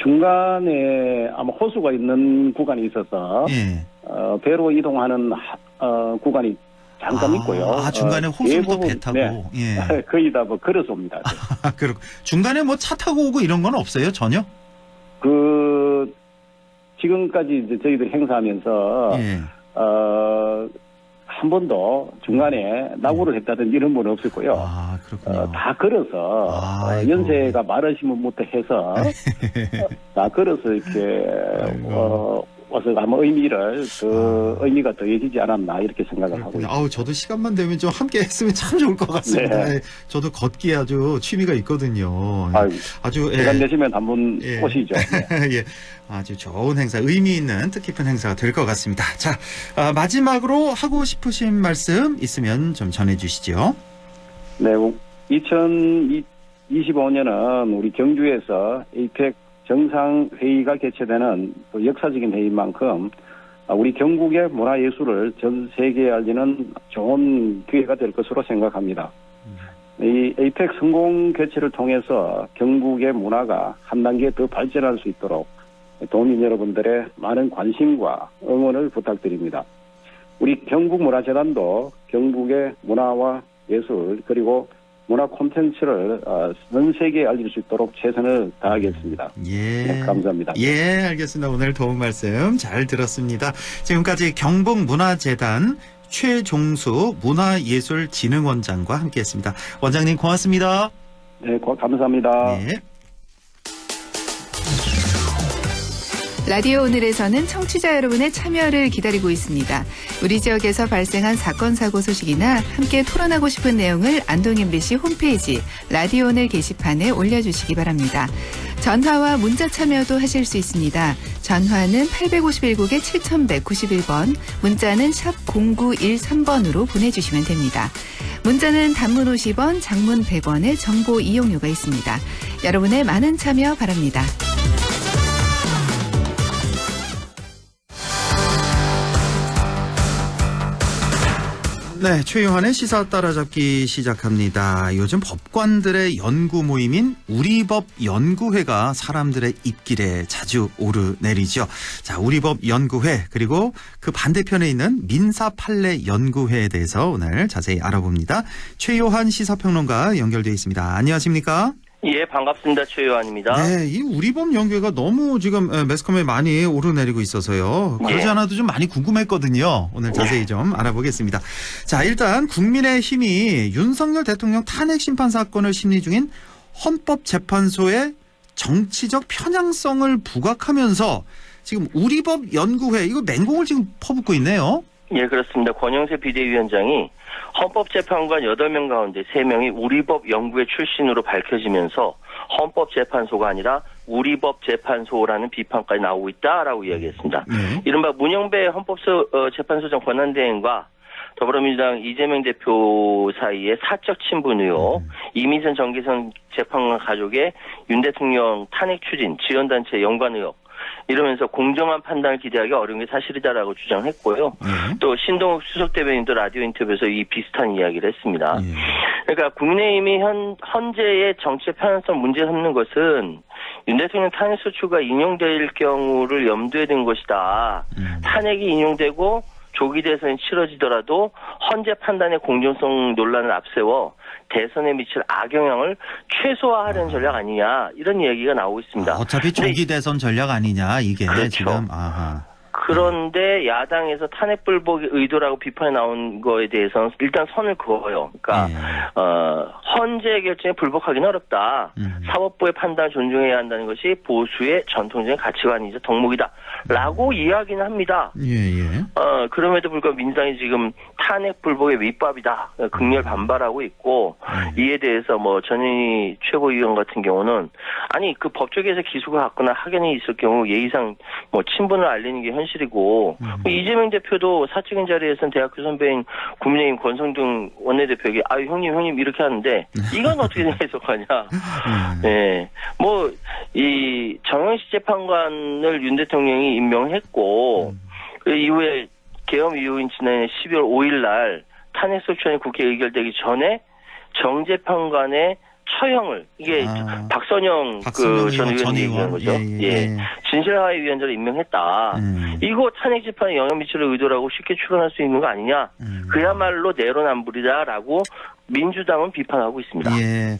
[SPEAKER 10] 중간에 아마 호수가 있는 구간이 있어서
[SPEAKER 2] 예.
[SPEAKER 10] 배로 이동하는 구간이 잠깐 있고요.
[SPEAKER 2] 중간에 호수도 배 타고.
[SPEAKER 10] 네,
[SPEAKER 2] 예.
[SPEAKER 10] 거의 다 뭐 걸어서 옵니다.
[SPEAKER 2] 그렇고 중간에 뭐 차 타고 오고 이런 건 없어요, 전혀?
[SPEAKER 10] 지금까지 이제 저희들 행사하면서
[SPEAKER 2] 예.
[SPEAKER 10] 한 번도 중간에 낙오를 했다든지 이런 건 없었고요.
[SPEAKER 2] 그렇군요.
[SPEAKER 10] 다 걸어서 연세가 많으시면 부터 해서 다 걸어서 이렇게 와서 아마 의미가 더해지지 않았나 이렇게 생각을 하고 있습니다.
[SPEAKER 2] 저도 시간만 되면 좀 함께 했으면 참 좋을 것 같습니다.
[SPEAKER 10] 네.
[SPEAKER 2] 저도 걷기에 아주 취미가 있거든요. 아주
[SPEAKER 10] 시간 되시면 한번 오시죠.
[SPEAKER 2] 예. 아주 좋은 행사, 의미 있는 뜻깊은 행사가 될 것 같습니다. 자, 마지막으로 하고 싶으신 말씀 있으면 좀 전해주시죠.
[SPEAKER 10] 네, 2025년은 우리 경주에서 에이펙 정상회의가 개최되는 또 역사적인 회의인 만큼 우리 경북의 문화예술을 전 세계에 알리는 좋은 기회가 될 것으로 생각합니다. 이 에이펙 성공 개최를 통해서 경북의 문화가 한 단계 더 발전할 수 있도록 도민 여러분들의 많은 관심과 응원을 부탁드립니다. 우리 경북문화재단도 경북의 문화와 예술 그리고 문화 콘텐츠를 전 세계에 알릴 수 있도록 최선을 다하겠습니다.
[SPEAKER 2] 예.
[SPEAKER 10] 네, 감사합니다.
[SPEAKER 2] 예, 알겠습니다. 오늘 도움 말씀 잘 들었습니다. 지금까지 경북문화재단 최종수 문화예술진흥원장과 함께했습니다. 원장님 고맙습니다.
[SPEAKER 10] 네, 감사합니다.
[SPEAKER 2] 네.
[SPEAKER 11] 라디오 오늘에서는 청취자 여러분의 참여를 기다리고 있습니다. 우리 지역에서 발생한 사건 사고 소식이나 함께 토론하고 싶은 내용을 안동 MBC 홈페이지 라디오 오늘 게시판에 올려주시기 바랍니다. 전화와 문자 참여도 하실 수 있습니다. 전화는 851국에 7191번, 문자는 샵 0913번으로 보내주시면 됩니다. 문자는 단문 50원, 장문 100원의 정보 이용료가 있습니다. 여러분의 많은 참여 바랍니다.
[SPEAKER 2] 네, 최유한의 시사 따라잡기 시작합니다. 요즘 법관들의 연구 모임인 우리법 연구회가 사람들의 입길에 자주 오르내리죠. 자, 우리법 연구회 그리고 그 반대편에 있는 민사 판례 연구회에 대해서 오늘 자세히 알아봅니다. 최유한 시사평론가 연결되어 있습니다. 안녕하십니까?
[SPEAKER 12] 예, 반갑습니다. 최요한입니다.
[SPEAKER 2] 네, 이 우리법 연구회가 너무 지금 매스컴에 많이 오르내리고 있어서요. 그러지 않아도 좀 많이 궁금했거든요. 오늘 자세히 좀 알아보겠습니다. 자, 일단 국민의힘이 윤석열 대통령 탄핵 심판 사건을 심리 중인 헌법재판소의 정치적 편향성을 부각하면서 지금 우리법 연구회 이거 맹공을 지금 퍼붓고 있네요.
[SPEAKER 12] 예, 그렇습니다. 권영세 비대위원장이 헌법재판관 8명 가운데 3명이 우리법 연구회 출신으로 밝혀지면서 헌법재판소가 아니라 우리법재판소라는 비판까지 나오고 있다라고 이야기했습니다. 이른바 문영배 헌법재판소장 권한대행과 더불어민주당 이재명 대표 사이의 사적 친분 의혹, 이민선 정기선 재판관 가족의 윤 대통령 탄핵 추진, 지원단체 연관 의혹, 이러면서 공정한 판단을 기대하기 어려운 게 사실이다라고 주장했고요. 또 신동욱 수석 대변인도 라디오 인터뷰에서 이 비슷한 이야기를 했습니다. 그러니까 국민의힘이 현재의 정치의 편향성 문제 삼는 것은 윤 대통령 탄핵 소추가 인용될 경우를 염두에 둔 것이다. 탄핵이 인용되고 조기 대선이 치러지더라도 헌재 판단의 공정성 논란을 앞세워 대선에 미칠 악영향을 최소화하려는 전략 아니냐 이런 얘기가 나오고 있습니다.
[SPEAKER 2] 어차피 조기 대선 전략 아니냐 이게
[SPEAKER 12] 그렇죠.
[SPEAKER 2] 지금.
[SPEAKER 12] 그런데 야당에서 탄핵 불복의 의도라고 비판이 나온 거에 대해서는 일단 선을 그어요. 그러니까 헌재 결정에 불복하기는 어렵다. 사법부의 판단을 존중해야 한다는 것이 보수의 전통적인 가치관이자 덕목이다라고 이야기는 합니다. 그럼에도 불구하고 민주당이 지금 탄핵 불복의 밑밥이다. 극렬 반발하고 있고 이에 대해서 뭐 전현희 최고위원 같은 경우는 아니 그 법조계에서 기소가 갔거나 확연히 있을 경우 예의상 뭐 친분을 알리는 게 현실이고 이재명 대표도 사적인 자리에서는 대학교 선배인 국민의힘 권성동 원내대표에게 아유 형님 이렇게 하는데 이건 어떻게 해석하냐. 네. 뭐 이 정영식 재판관을 윤 대통령이 임명했고 그 이후에 계엄 이후인 지난해 12월 5일 날 탄핵소추안이 국회에 의결되기 전에 정 재판관의 처형을 이게 박선영 그 전 의원이 얘기한 거죠. 예. 진실화해위원장을 임명했다. 이거 탄핵 재판에 영향 미칠 의도라고 쉽게 추론할 수 있는 거 아니냐. 그야말로 내로남불이다라고 민주당은 비판하고 있습니다.
[SPEAKER 2] 예.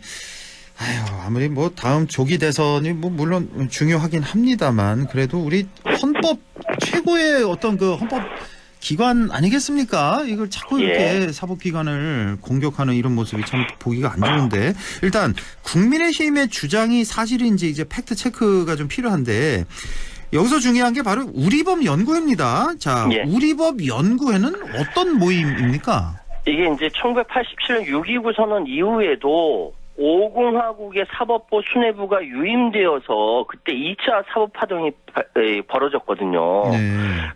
[SPEAKER 2] 아유, 아무리 뭐 다음 조기 대선이 뭐 물론 중요하긴 합니다만 그래도 우리 헌법 최고의 어떤 그 헌법 기관 아니겠습니까? 이걸 자꾸 이렇게 사법기관을 공격하는 이런 모습이 참 보기가 안 좋은데 일단 국민의힘의 주장이 사실인지 이제 팩트 체크가 좀 필요한데 여기서 중요한 게 바로 우리법 연구회입니다. 자, 우리법 연구회는 어떤 모임입니까?
[SPEAKER 12] 이게 이제 1987년 6.29 선언 이후에도 5공화국의 사법부 수뇌부가 유임되어서 그때 2차 사법파동이 벌어졌거든요.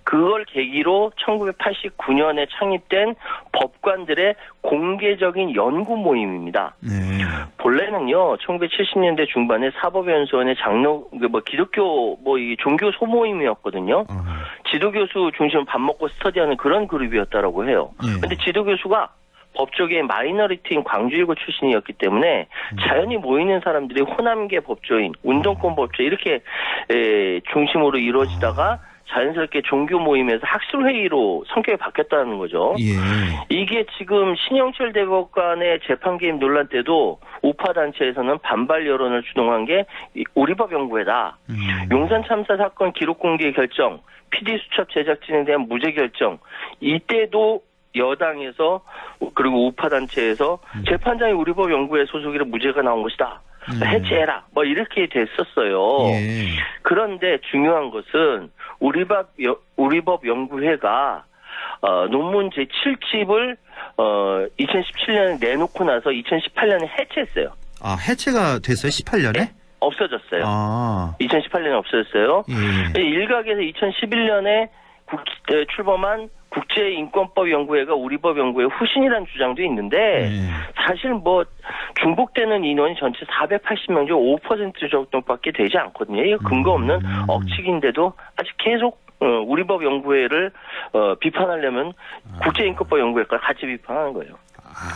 [SPEAKER 12] 그걸 계기로 1989년에 창립된 법관들의 공개적인 연구 모임입니다. 본래는요, 1970년대 중반에 사법연수원의 장로, 기독교, 이 종교 소모임이었거든요. 지도교수 중심으로 밥 먹고 스터디하는 그런 그룹이었다라고 해요. 근데 지도교수가 법조계의 마이너리티인 광주일고 출신이었기 때문에 자연히 모이는 사람들이 호남계 법조인, 운동권 법조인 이렇게 중심으로 이루어지다가 자연스럽게 종교 모임에서 학술회의로 성격이 바뀌었다는 거죠. 이게 지금 신영철 대법관의 재판 개입 논란 때도 우파단체에서는 반발 여론을 주동한 게 우리법 연구회다. 용산 참사 사건 기록 공개 결정, PD 수첩 제작진에 대한 무죄 결정, 이때도 여당에서 그리고 우파단체에서 재판장이 우리법 연구회 소속이라 무죄가 나온 것이다. 해체해라. 이렇게 됐었어요. 그런데 중요한 것은 우리법 연구회가 논문 제7집을 2017년에 내놓고 나서 2018년에 해체했어요.
[SPEAKER 2] 아, 해체가 됐어요? 18년에?
[SPEAKER 12] 네, 없어졌어요. 2018년에 없어졌어요. 일각에서 2011년에 출범한 국제인권법 연구회가 우리법 연구회 후신이라는 주장도 있는데 사실 중복되는 인원이 전체 480명 중 5% 정도밖에 되지 않거든요. 이거 근거 없는 억측인데도 아직 계속 우리법 연구회를 비판하려면 국제인권법 연구회과 같이 비판하는 거예요.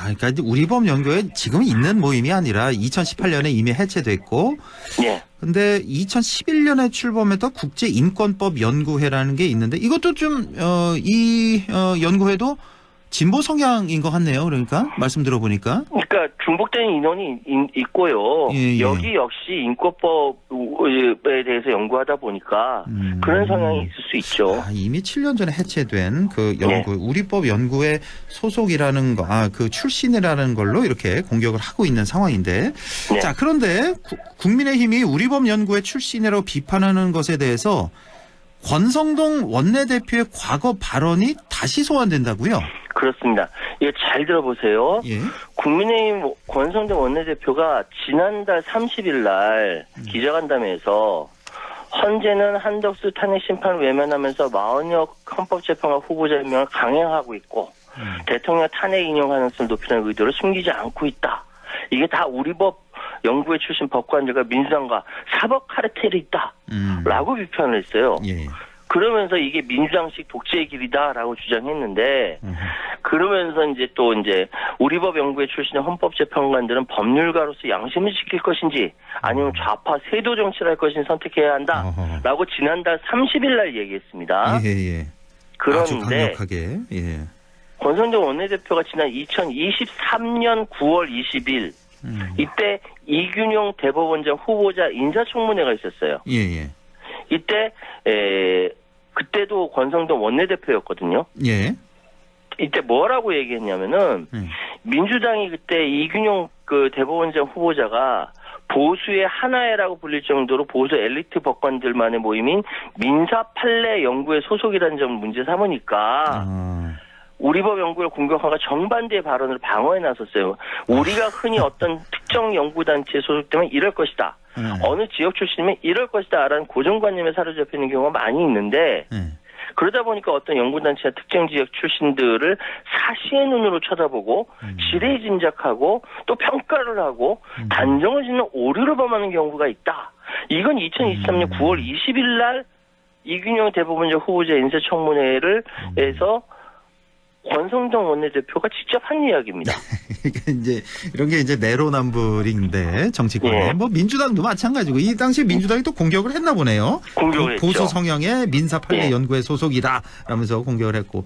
[SPEAKER 2] 그러니까 우리법 연구회 지금 있는 모임이 아니라 2018년에 이미 해체됐고, 근데 2011년에 출범했던 국제인권법 연구회라는 게 있는데 이것도 좀 이 연구회도 진보 성향인 것 같네요. 그러니까 말씀 들어보니까.
[SPEAKER 12] 그러니까 중복되는 인원이 있고요. 여기 역시 인권법에 대해서 연구하다 보니까 그런 성향이 있을 수 있죠.
[SPEAKER 2] 이미 7년 전에 해체된 그 연구, 우리법 연구회 소속이라는 거, 그 출신이라는 걸로 이렇게 공격을 하고 있는 상황인데. 자, 그런데 국민의힘이 우리법 연구회 출신이라고 비판하는 것에 대해서 권성동 원내대표의 과거 발언이 다시 소환된다고요?
[SPEAKER 12] 그렇습니다. 이거 잘 들어보세요. 국민의힘 권성동 원내대표가 지난달 30일 날 기자간담회에서 헌재는 한덕수 탄핵 심판을 외면하면서 마흔여 헌법재판관 후보자 임명을 강행하고 있고 대통령 탄핵 인용 가능성을 높이는 의도를 숨기지 않고 있다. 이게 다 우리법 연구회 출신 법관들과 민주당과 사법 카르텔이 있다. 라고 비판을 했어요. 그러면서 이게 민주당식 독재의 길이다라고 주장했는데 그러면서 이제 우리법 연구회 출신의 헌법재판관들은 법률가로서 양심을 지킬 것인지 아니면 좌파 세도 정치를 할 것인지 선택해야 한다라고 지난달 30일 날 얘기했습니다. 그런데
[SPEAKER 2] 아주 강력하게.
[SPEAKER 12] 권성동 원내대표가 지난 2023년 9월 20일 이때 이균용 대법원장 후보자 인사청문회가 있었어요. 이때 그때도 권성동 원내대표였거든요. 이때 뭐라고 얘기했냐면은 민주당이 그때 이균용 그 대법원장 후보자가 보수의 하나회라고 불릴 정도로 보수 엘리트 법관들만의 모임인 민사 판례 연구회 소속이라는 점을 문제 삼으니까 우리법 연구를 공격하고 정반대의 발언을 방어해 나섰어요. 우리가 흔히 어떤 특정 연구단체에 소속되면 이럴 것이다. 어느 지역 출신이면 이럴 것이다. 라는 고정관념에 사로잡히는 경우가 많이 있는데 그러다 보니까 어떤 연구단체나 특정 지역 출신들을 사시의 눈으로 쳐다보고 지레 짐작하고 또 평가를 하고 단정을 짓는 오류를 범하는 경우가 있다. 이건 2023년 9월 20일 날 이균영 대법원장 후보자 인사청문회를 해서 권성동 원내대표가 직접 한 이야기입니다.
[SPEAKER 2] 이게 이제 이런 게 이제 내로남불인데 정치권에
[SPEAKER 12] 예.
[SPEAKER 2] 뭐 민주당도 마찬가지고 이 당시에 민주당이 또 공격을 했나 보네요.
[SPEAKER 12] 공격을 했죠.
[SPEAKER 2] 보수 성향의 민사 판례
[SPEAKER 12] 예.
[SPEAKER 2] 연구회 소속이다 라면서 공격을 했고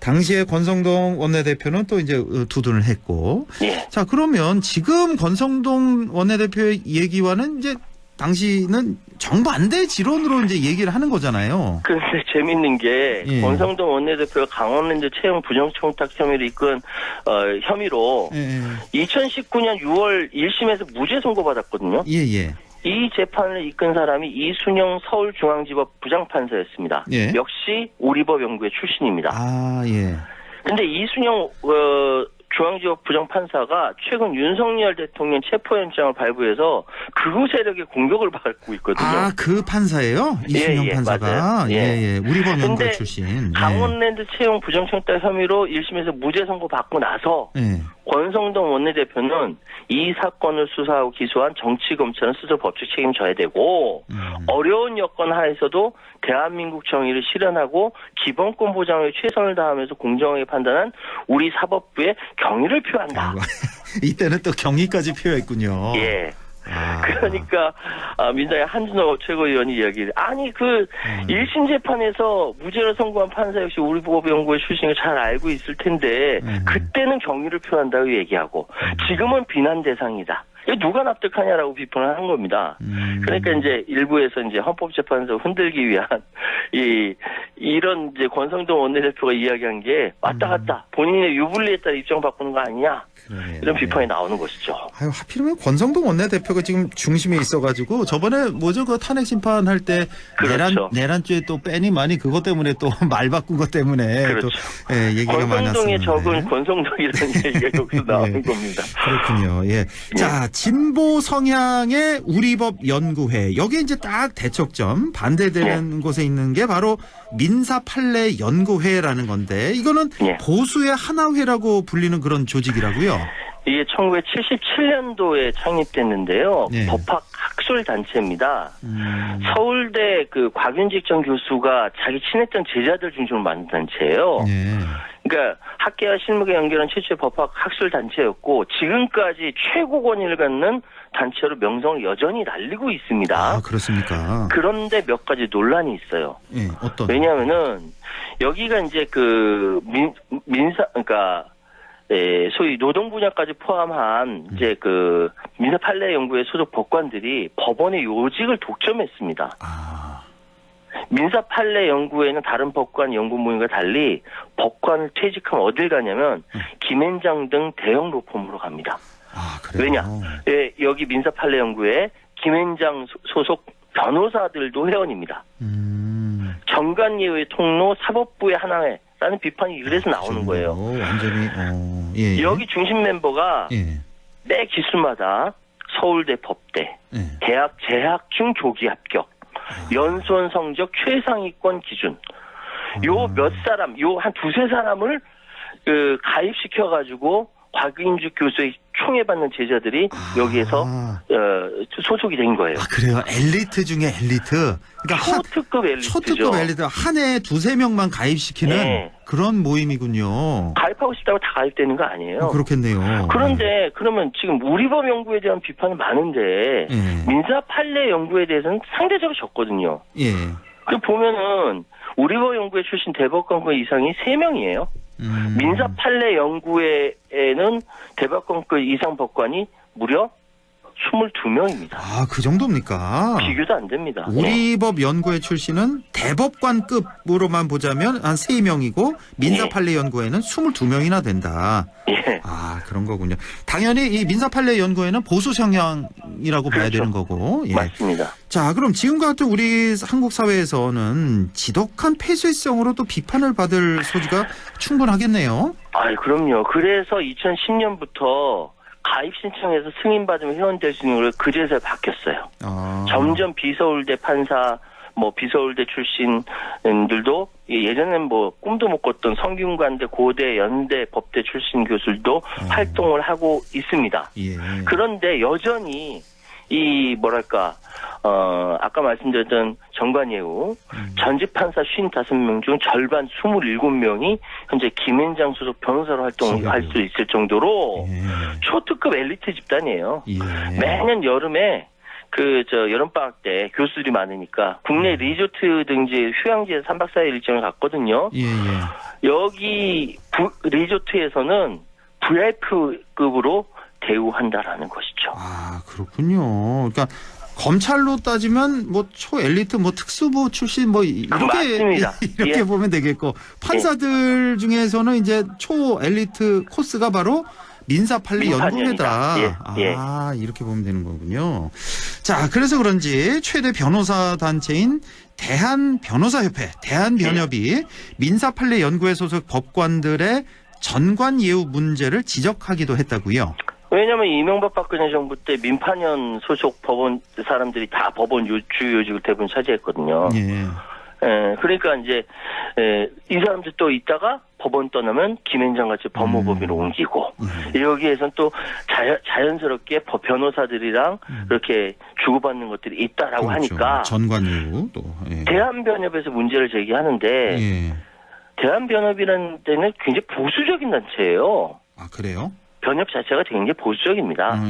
[SPEAKER 2] 당시에 권성동 원내대표는 또 이제 두둔을 했고.
[SPEAKER 12] 예.
[SPEAKER 2] 자 그러면 지금 권성동 원내대표의 얘기와는 이제 당시는 정반대 지론으로 이제 얘기를 하는 거잖아요.
[SPEAKER 12] 그런데 재밌는 게
[SPEAKER 2] 예.
[SPEAKER 12] 권성동 원내대표가 강원랜드 채용 부정청탁 혐의를 이끈 혐의로 2019년 6월 1심에서 무죄 선고받았거든요.
[SPEAKER 2] 예예.
[SPEAKER 12] 이 재판을 이끈 사람이 이순영 서울중앙지법 부장판사였습니다.
[SPEAKER 2] 예.
[SPEAKER 12] 역시 우리법 연구회 출신입니다.
[SPEAKER 2] 아 예.
[SPEAKER 12] 근데 이순영 중앙지법 부장판사가 최근 윤석열 대통령 체포영장을 발부해서 극우 세력의 공격을 받고 있거든요.
[SPEAKER 2] 아, 그 판사예요? 이순영
[SPEAKER 12] 예,
[SPEAKER 2] 판사가?
[SPEAKER 12] 맞아요.
[SPEAKER 2] 예. 우리법 연구회
[SPEAKER 12] 근데
[SPEAKER 2] 출신.
[SPEAKER 12] 강원랜드 채용 부정청탁 혐의로 1심에서 무죄 선고받고 나서
[SPEAKER 2] 예.
[SPEAKER 12] 권성동 원내대표는 이 사건을 수사하고 기소한 정치검찰은 스스로 법적 책임 져야 되고 어려운 여건 하에서도 대한민국 정의를 실현하고 기본권 보장에 최선을 다하면서 공정하게 판단한 우리 사법부의 경의를 표한다.
[SPEAKER 2] 이때는 또 경의까지 표했군요.
[SPEAKER 12] 예.
[SPEAKER 2] 아.
[SPEAKER 12] 그러니까 민주당의 한준호 최고위원이 이야기를 아니 그 1심 재판에서 무죄를 선고한 판사 역시 우리 법연구회 출신을 잘 알고 있을 텐데 그때는 경의를 표한다고 얘기하고 지금은 비난 대상이다. 이거 누가 납득하냐라고 비판을 한 겁니다. 그러니까 이제 일부에서 이제 헌법재판소 흔들기 위한 이런 이제 권성동 원내대표가 이야기한 게 왔다 갔다 본인의 유불리에 따라 입장 바꾸는 거 아니냐
[SPEAKER 2] 그러네요.
[SPEAKER 12] 이런 비판이 나오는 것이죠.
[SPEAKER 2] 아유, 하필이면 권성동 원내대표가 지금 중심에 있어가지고 저번에 뭐죠 그 탄핵 심판할 때
[SPEAKER 12] 그렇죠.
[SPEAKER 2] 내란죄 또 빼니 많이 그것 때문에 또 말 바꾼 것 때문에
[SPEAKER 12] 그렇죠.
[SPEAKER 2] 또 얘기가 많았었는데.
[SPEAKER 12] 권성동의 적은 권성동이라는 얘기가 여기서 나오는 겁니다.
[SPEAKER 2] 그렇군요. 예. 자 진보 성향의 우리법 연구회 여기 이제 딱 대척점 반대되는 곳에 있는 게 바로 민사 판례 연구회라는 건데 이거는 보수의 하나회라고 불리는 그런 조직이라고요.
[SPEAKER 12] 이게 1977년도에 창립됐는데요. 법학 학술 단체입니다. 서울대 그 곽윤직 전 교수가 자기 친했던 제자들 중심으로 만든 단체예요. 그러니까 학계와 실무계 연결한 최초의 법학 학술 단체였고 지금까지 최고 권위를 갖는 단체로 명성을 여전히 날리고 있습니다.
[SPEAKER 2] 아, 그렇습니까?
[SPEAKER 12] 그런데 몇 가지 논란이 있어요.
[SPEAKER 2] 예, 어떤?
[SPEAKER 12] 왜냐하면은 여기가 이제 그 민사 그러니까 소위 노동 분야까지 포함한 이제 그 민사 판례 연구회 소속 법관들이 법원의 요직을 독점했습니다. 민사 판례 연구회는 다른 법관 연구 모임과 달리 법관을 퇴직하면 어딜 가냐면 김앤장 등 대형 로펌으로 갑니다.
[SPEAKER 2] 아, 그래요?
[SPEAKER 12] 왜냐? 여기 민사 판례 연구회 김앤장 소속 변호사들도 회원입니다. 정관예의 통로 사법부의 하나회라는 비판이 그래서 나오는 거예요.
[SPEAKER 2] 완전히 예.
[SPEAKER 12] 여기 중심 멤버가 매 기수마다 서울대 법대, 대학 재학 중 조기 합격, 연수원 성적 최상위권 기준, 요 몇 사람, 요 한 두세 사람을 가입시켜가지고 곽윤주 교수의 총애받는 제자들이 여기에서 소속이 된 거예요.
[SPEAKER 2] 아, 그래요? 엘리트 중에 엘리트? 그러니까
[SPEAKER 12] 초특급 엘리트죠.
[SPEAKER 2] 초특급 엘리트. 한 해에 두세 명만 가입시키는 그런 모임이군요.
[SPEAKER 12] 가입하고 싶다고 다 가입되는 거 아니에요.
[SPEAKER 2] 그렇겠네요.
[SPEAKER 12] 그런데 그러면 지금 우리법 연구에 대한 비판은 많은데 민사 판례 연구에 대해서는 상대적으로 적거든요.
[SPEAKER 2] 예.
[SPEAKER 12] 그 보면은 우리법 연구회 출신 대법관급 이상이 3명이에요. 민사 판례 연구회에는 대법관급 이상 법관이 무려 22명입니다.
[SPEAKER 2] 아, 그 정도입니까?
[SPEAKER 12] 비교도 안 됩니다.
[SPEAKER 2] 우리법 연구회 출신은 대법관급으로만 보자면 한 3명이고 민사판례 연구회는 22명이나 된다. 아, 그런 거군요. 당연히 이 민사판례 연구회는 보수 성향이라고 봐야 되는 거고. 예.
[SPEAKER 12] 맞습니다.
[SPEAKER 2] 자, 그럼 지금과 같은 우리 한국 사회에서는 지독한 폐쇄성으로 또 비판을 받을 소지가 충분하겠네요.
[SPEAKER 12] 아, 그럼요. 그래서 2010년부터 가입 신청해서 승인받으면 회원될 수 있는 걸 그제서야 바뀌었어요. 점점 비서울대 판사, 뭐 비서울대 출신들도 예전엔 뭐 꿈도 못 꿨던 성균관대, 고대, 연대, 법대 출신 교수들도 활동을 하고 있습니다.
[SPEAKER 2] 예.
[SPEAKER 12] 그런데 여전히 이 뭐랄까 아까 말씀드렸던 정관예우 전직 판사 55명 중 절반 27명이 현재 김앤장 소속 변호사로 활동할 수 있을 정도로 초특급 엘리트 집단이에요. 매년 여름에 여름방학 때 교수들이 많으니까 국내 리조트 등지 휴양지에 3박 4일 일정을 갔거든요. 여기 리조트에서는 VIP급으로 대우한다라는 것이죠.
[SPEAKER 2] 아, 그렇군요. 그러니까 검찰로 따지면 뭐 초엘리트 뭐 특수부 출신 뭐 이렇게 보면 되겠고 판사들 중에서는 이제 초엘리트 코스가 바로 민사판례 연구회다. 아, 이렇게 보면 되는 거군요. 자, 그래서 그런지 최대 변호사 단체인 대한변호사협회, 대한변협이 민사판례 연구회 소속 법관들의 전관예우 문제를 지적하기도 했다고요.
[SPEAKER 12] 왜냐하면 이명박 박근혜 정부 때 민판연 소속 법원 사람들이 다 법원 주요 요직을 대부분 차지했거든요. 그러니까 이제 이 사람들 또 있다가 법원 떠나면 김앤장 같이 법무법인으로 옮기고 여기에선 또 자연스럽게 변호사들이랑 이렇게 주고받는 것들이 있다라고 하니까
[SPEAKER 2] 전관예우 또
[SPEAKER 12] 대한변협에서 문제를 제기하는데 대한변협이라는 데는 굉장히 보수적인 단체예요.
[SPEAKER 2] 아, 그래요?
[SPEAKER 12] 변협 자체가 굉장히 보수적입니다.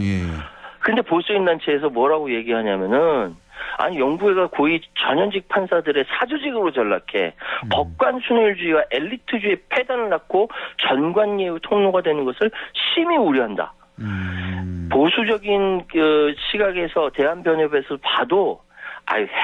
[SPEAKER 12] 근데 보수적인 단체에서 뭐라고 얘기하냐면은 아니 연구회가 고위 전현직 판사들의 사조직으로 전락해 법관 순혈주의와 엘리트주의 폐단을 낳고 전관예우 통로가 되는 것을 심히 우려한다. 보수적인 시각에서 대한변협에서 봐도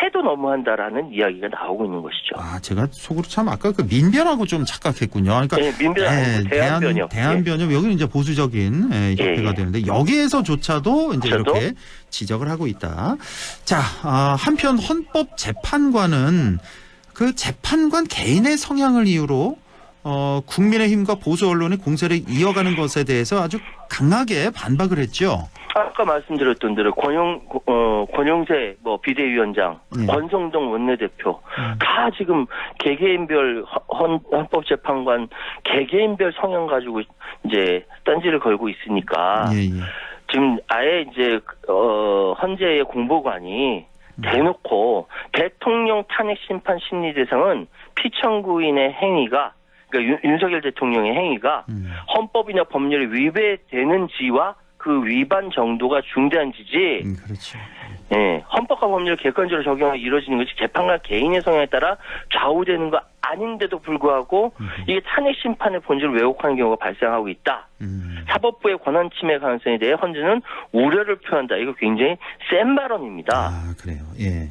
[SPEAKER 12] 해도 너무한다라는 이야기가 나오고 있는 것이죠.
[SPEAKER 2] 아, 제가 속으로 참 아까 그 민변하고 좀 착각했군요. 그러니까
[SPEAKER 12] 민변 대한변협.
[SPEAKER 2] 대한변협 여기는 이제 보수적인 협회가 되는데 여기에서조차도 이제 이렇게 지적을 하고 있다. 자, 한편 헌법재판관은 그 재판관 개인의 성향을 이유로 국민의힘과 보수 언론의 공세를 이어가는 것에 대해서 아주 강하게 반박을 했죠.
[SPEAKER 12] 아까 말씀드렸던 대로 권영세 비대위원장, 권성동 원내대표 다 지금 개개인별 헌법재판관 개개인별 성향 가지고 이제 딴지를 걸고 있으니까 지금 아예 이제 헌재의 공보관이 대놓고 대통령 탄핵 심판 심리 대상은 피청구인의 행위가 그러니까 윤석열 대통령의 행위가 헌법이나 법률에 위배되는지와 그 위반 정도가 중대한지지.
[SPEAKER 2] 그렇죠.
[SPEAKER 12] 헌법과 법률을 객관적으로 적용하여 이루어지는 것이 재판관 개인의 성향에 따라 좌우되는 거 아닌데도 불구하고 이게 탄핵 심판의 본질을 왜곡하는 경우가 발생하고 있다. 사법부의 권한 침해 가능성에 대해 헌재는 우려를 표한다. 이거 굉장히 센 발언입니다.
[SPEAKER 2] 아, 그래요. 예.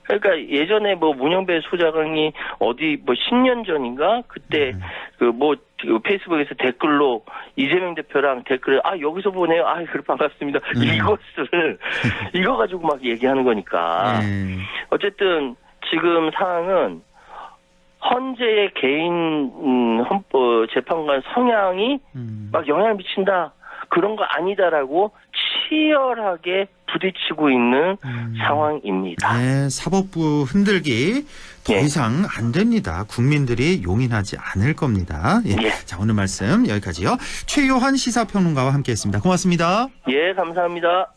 [SPEAKER 12] 그러니까 예전에 문영배 소장이 어디 10년 전인가 그때 페이스북에서 댓글로 이재명 대표랑 댓글에 여기서 보네요. 그래 반갑습니다. 이거 가지고 막 얘기하는 거니까. 어쨌든 지금 상황은 헌재의 개인 재판관 성향이 막 영향을 미친다. 그런 거 아니다라고 치열하게 부딪히고 있는 상황입니다.
[SPEAKER 2] 네, 사법부 흔들기 더 이상 안 됩니다. 국민들이 용인하지 않을 겁니다. 자, 오늘 말씀 여기까지요. 최요한 시사평론가와 함께했습니다. 고맙습니다.
[SPEAKER 12] 감사합니다.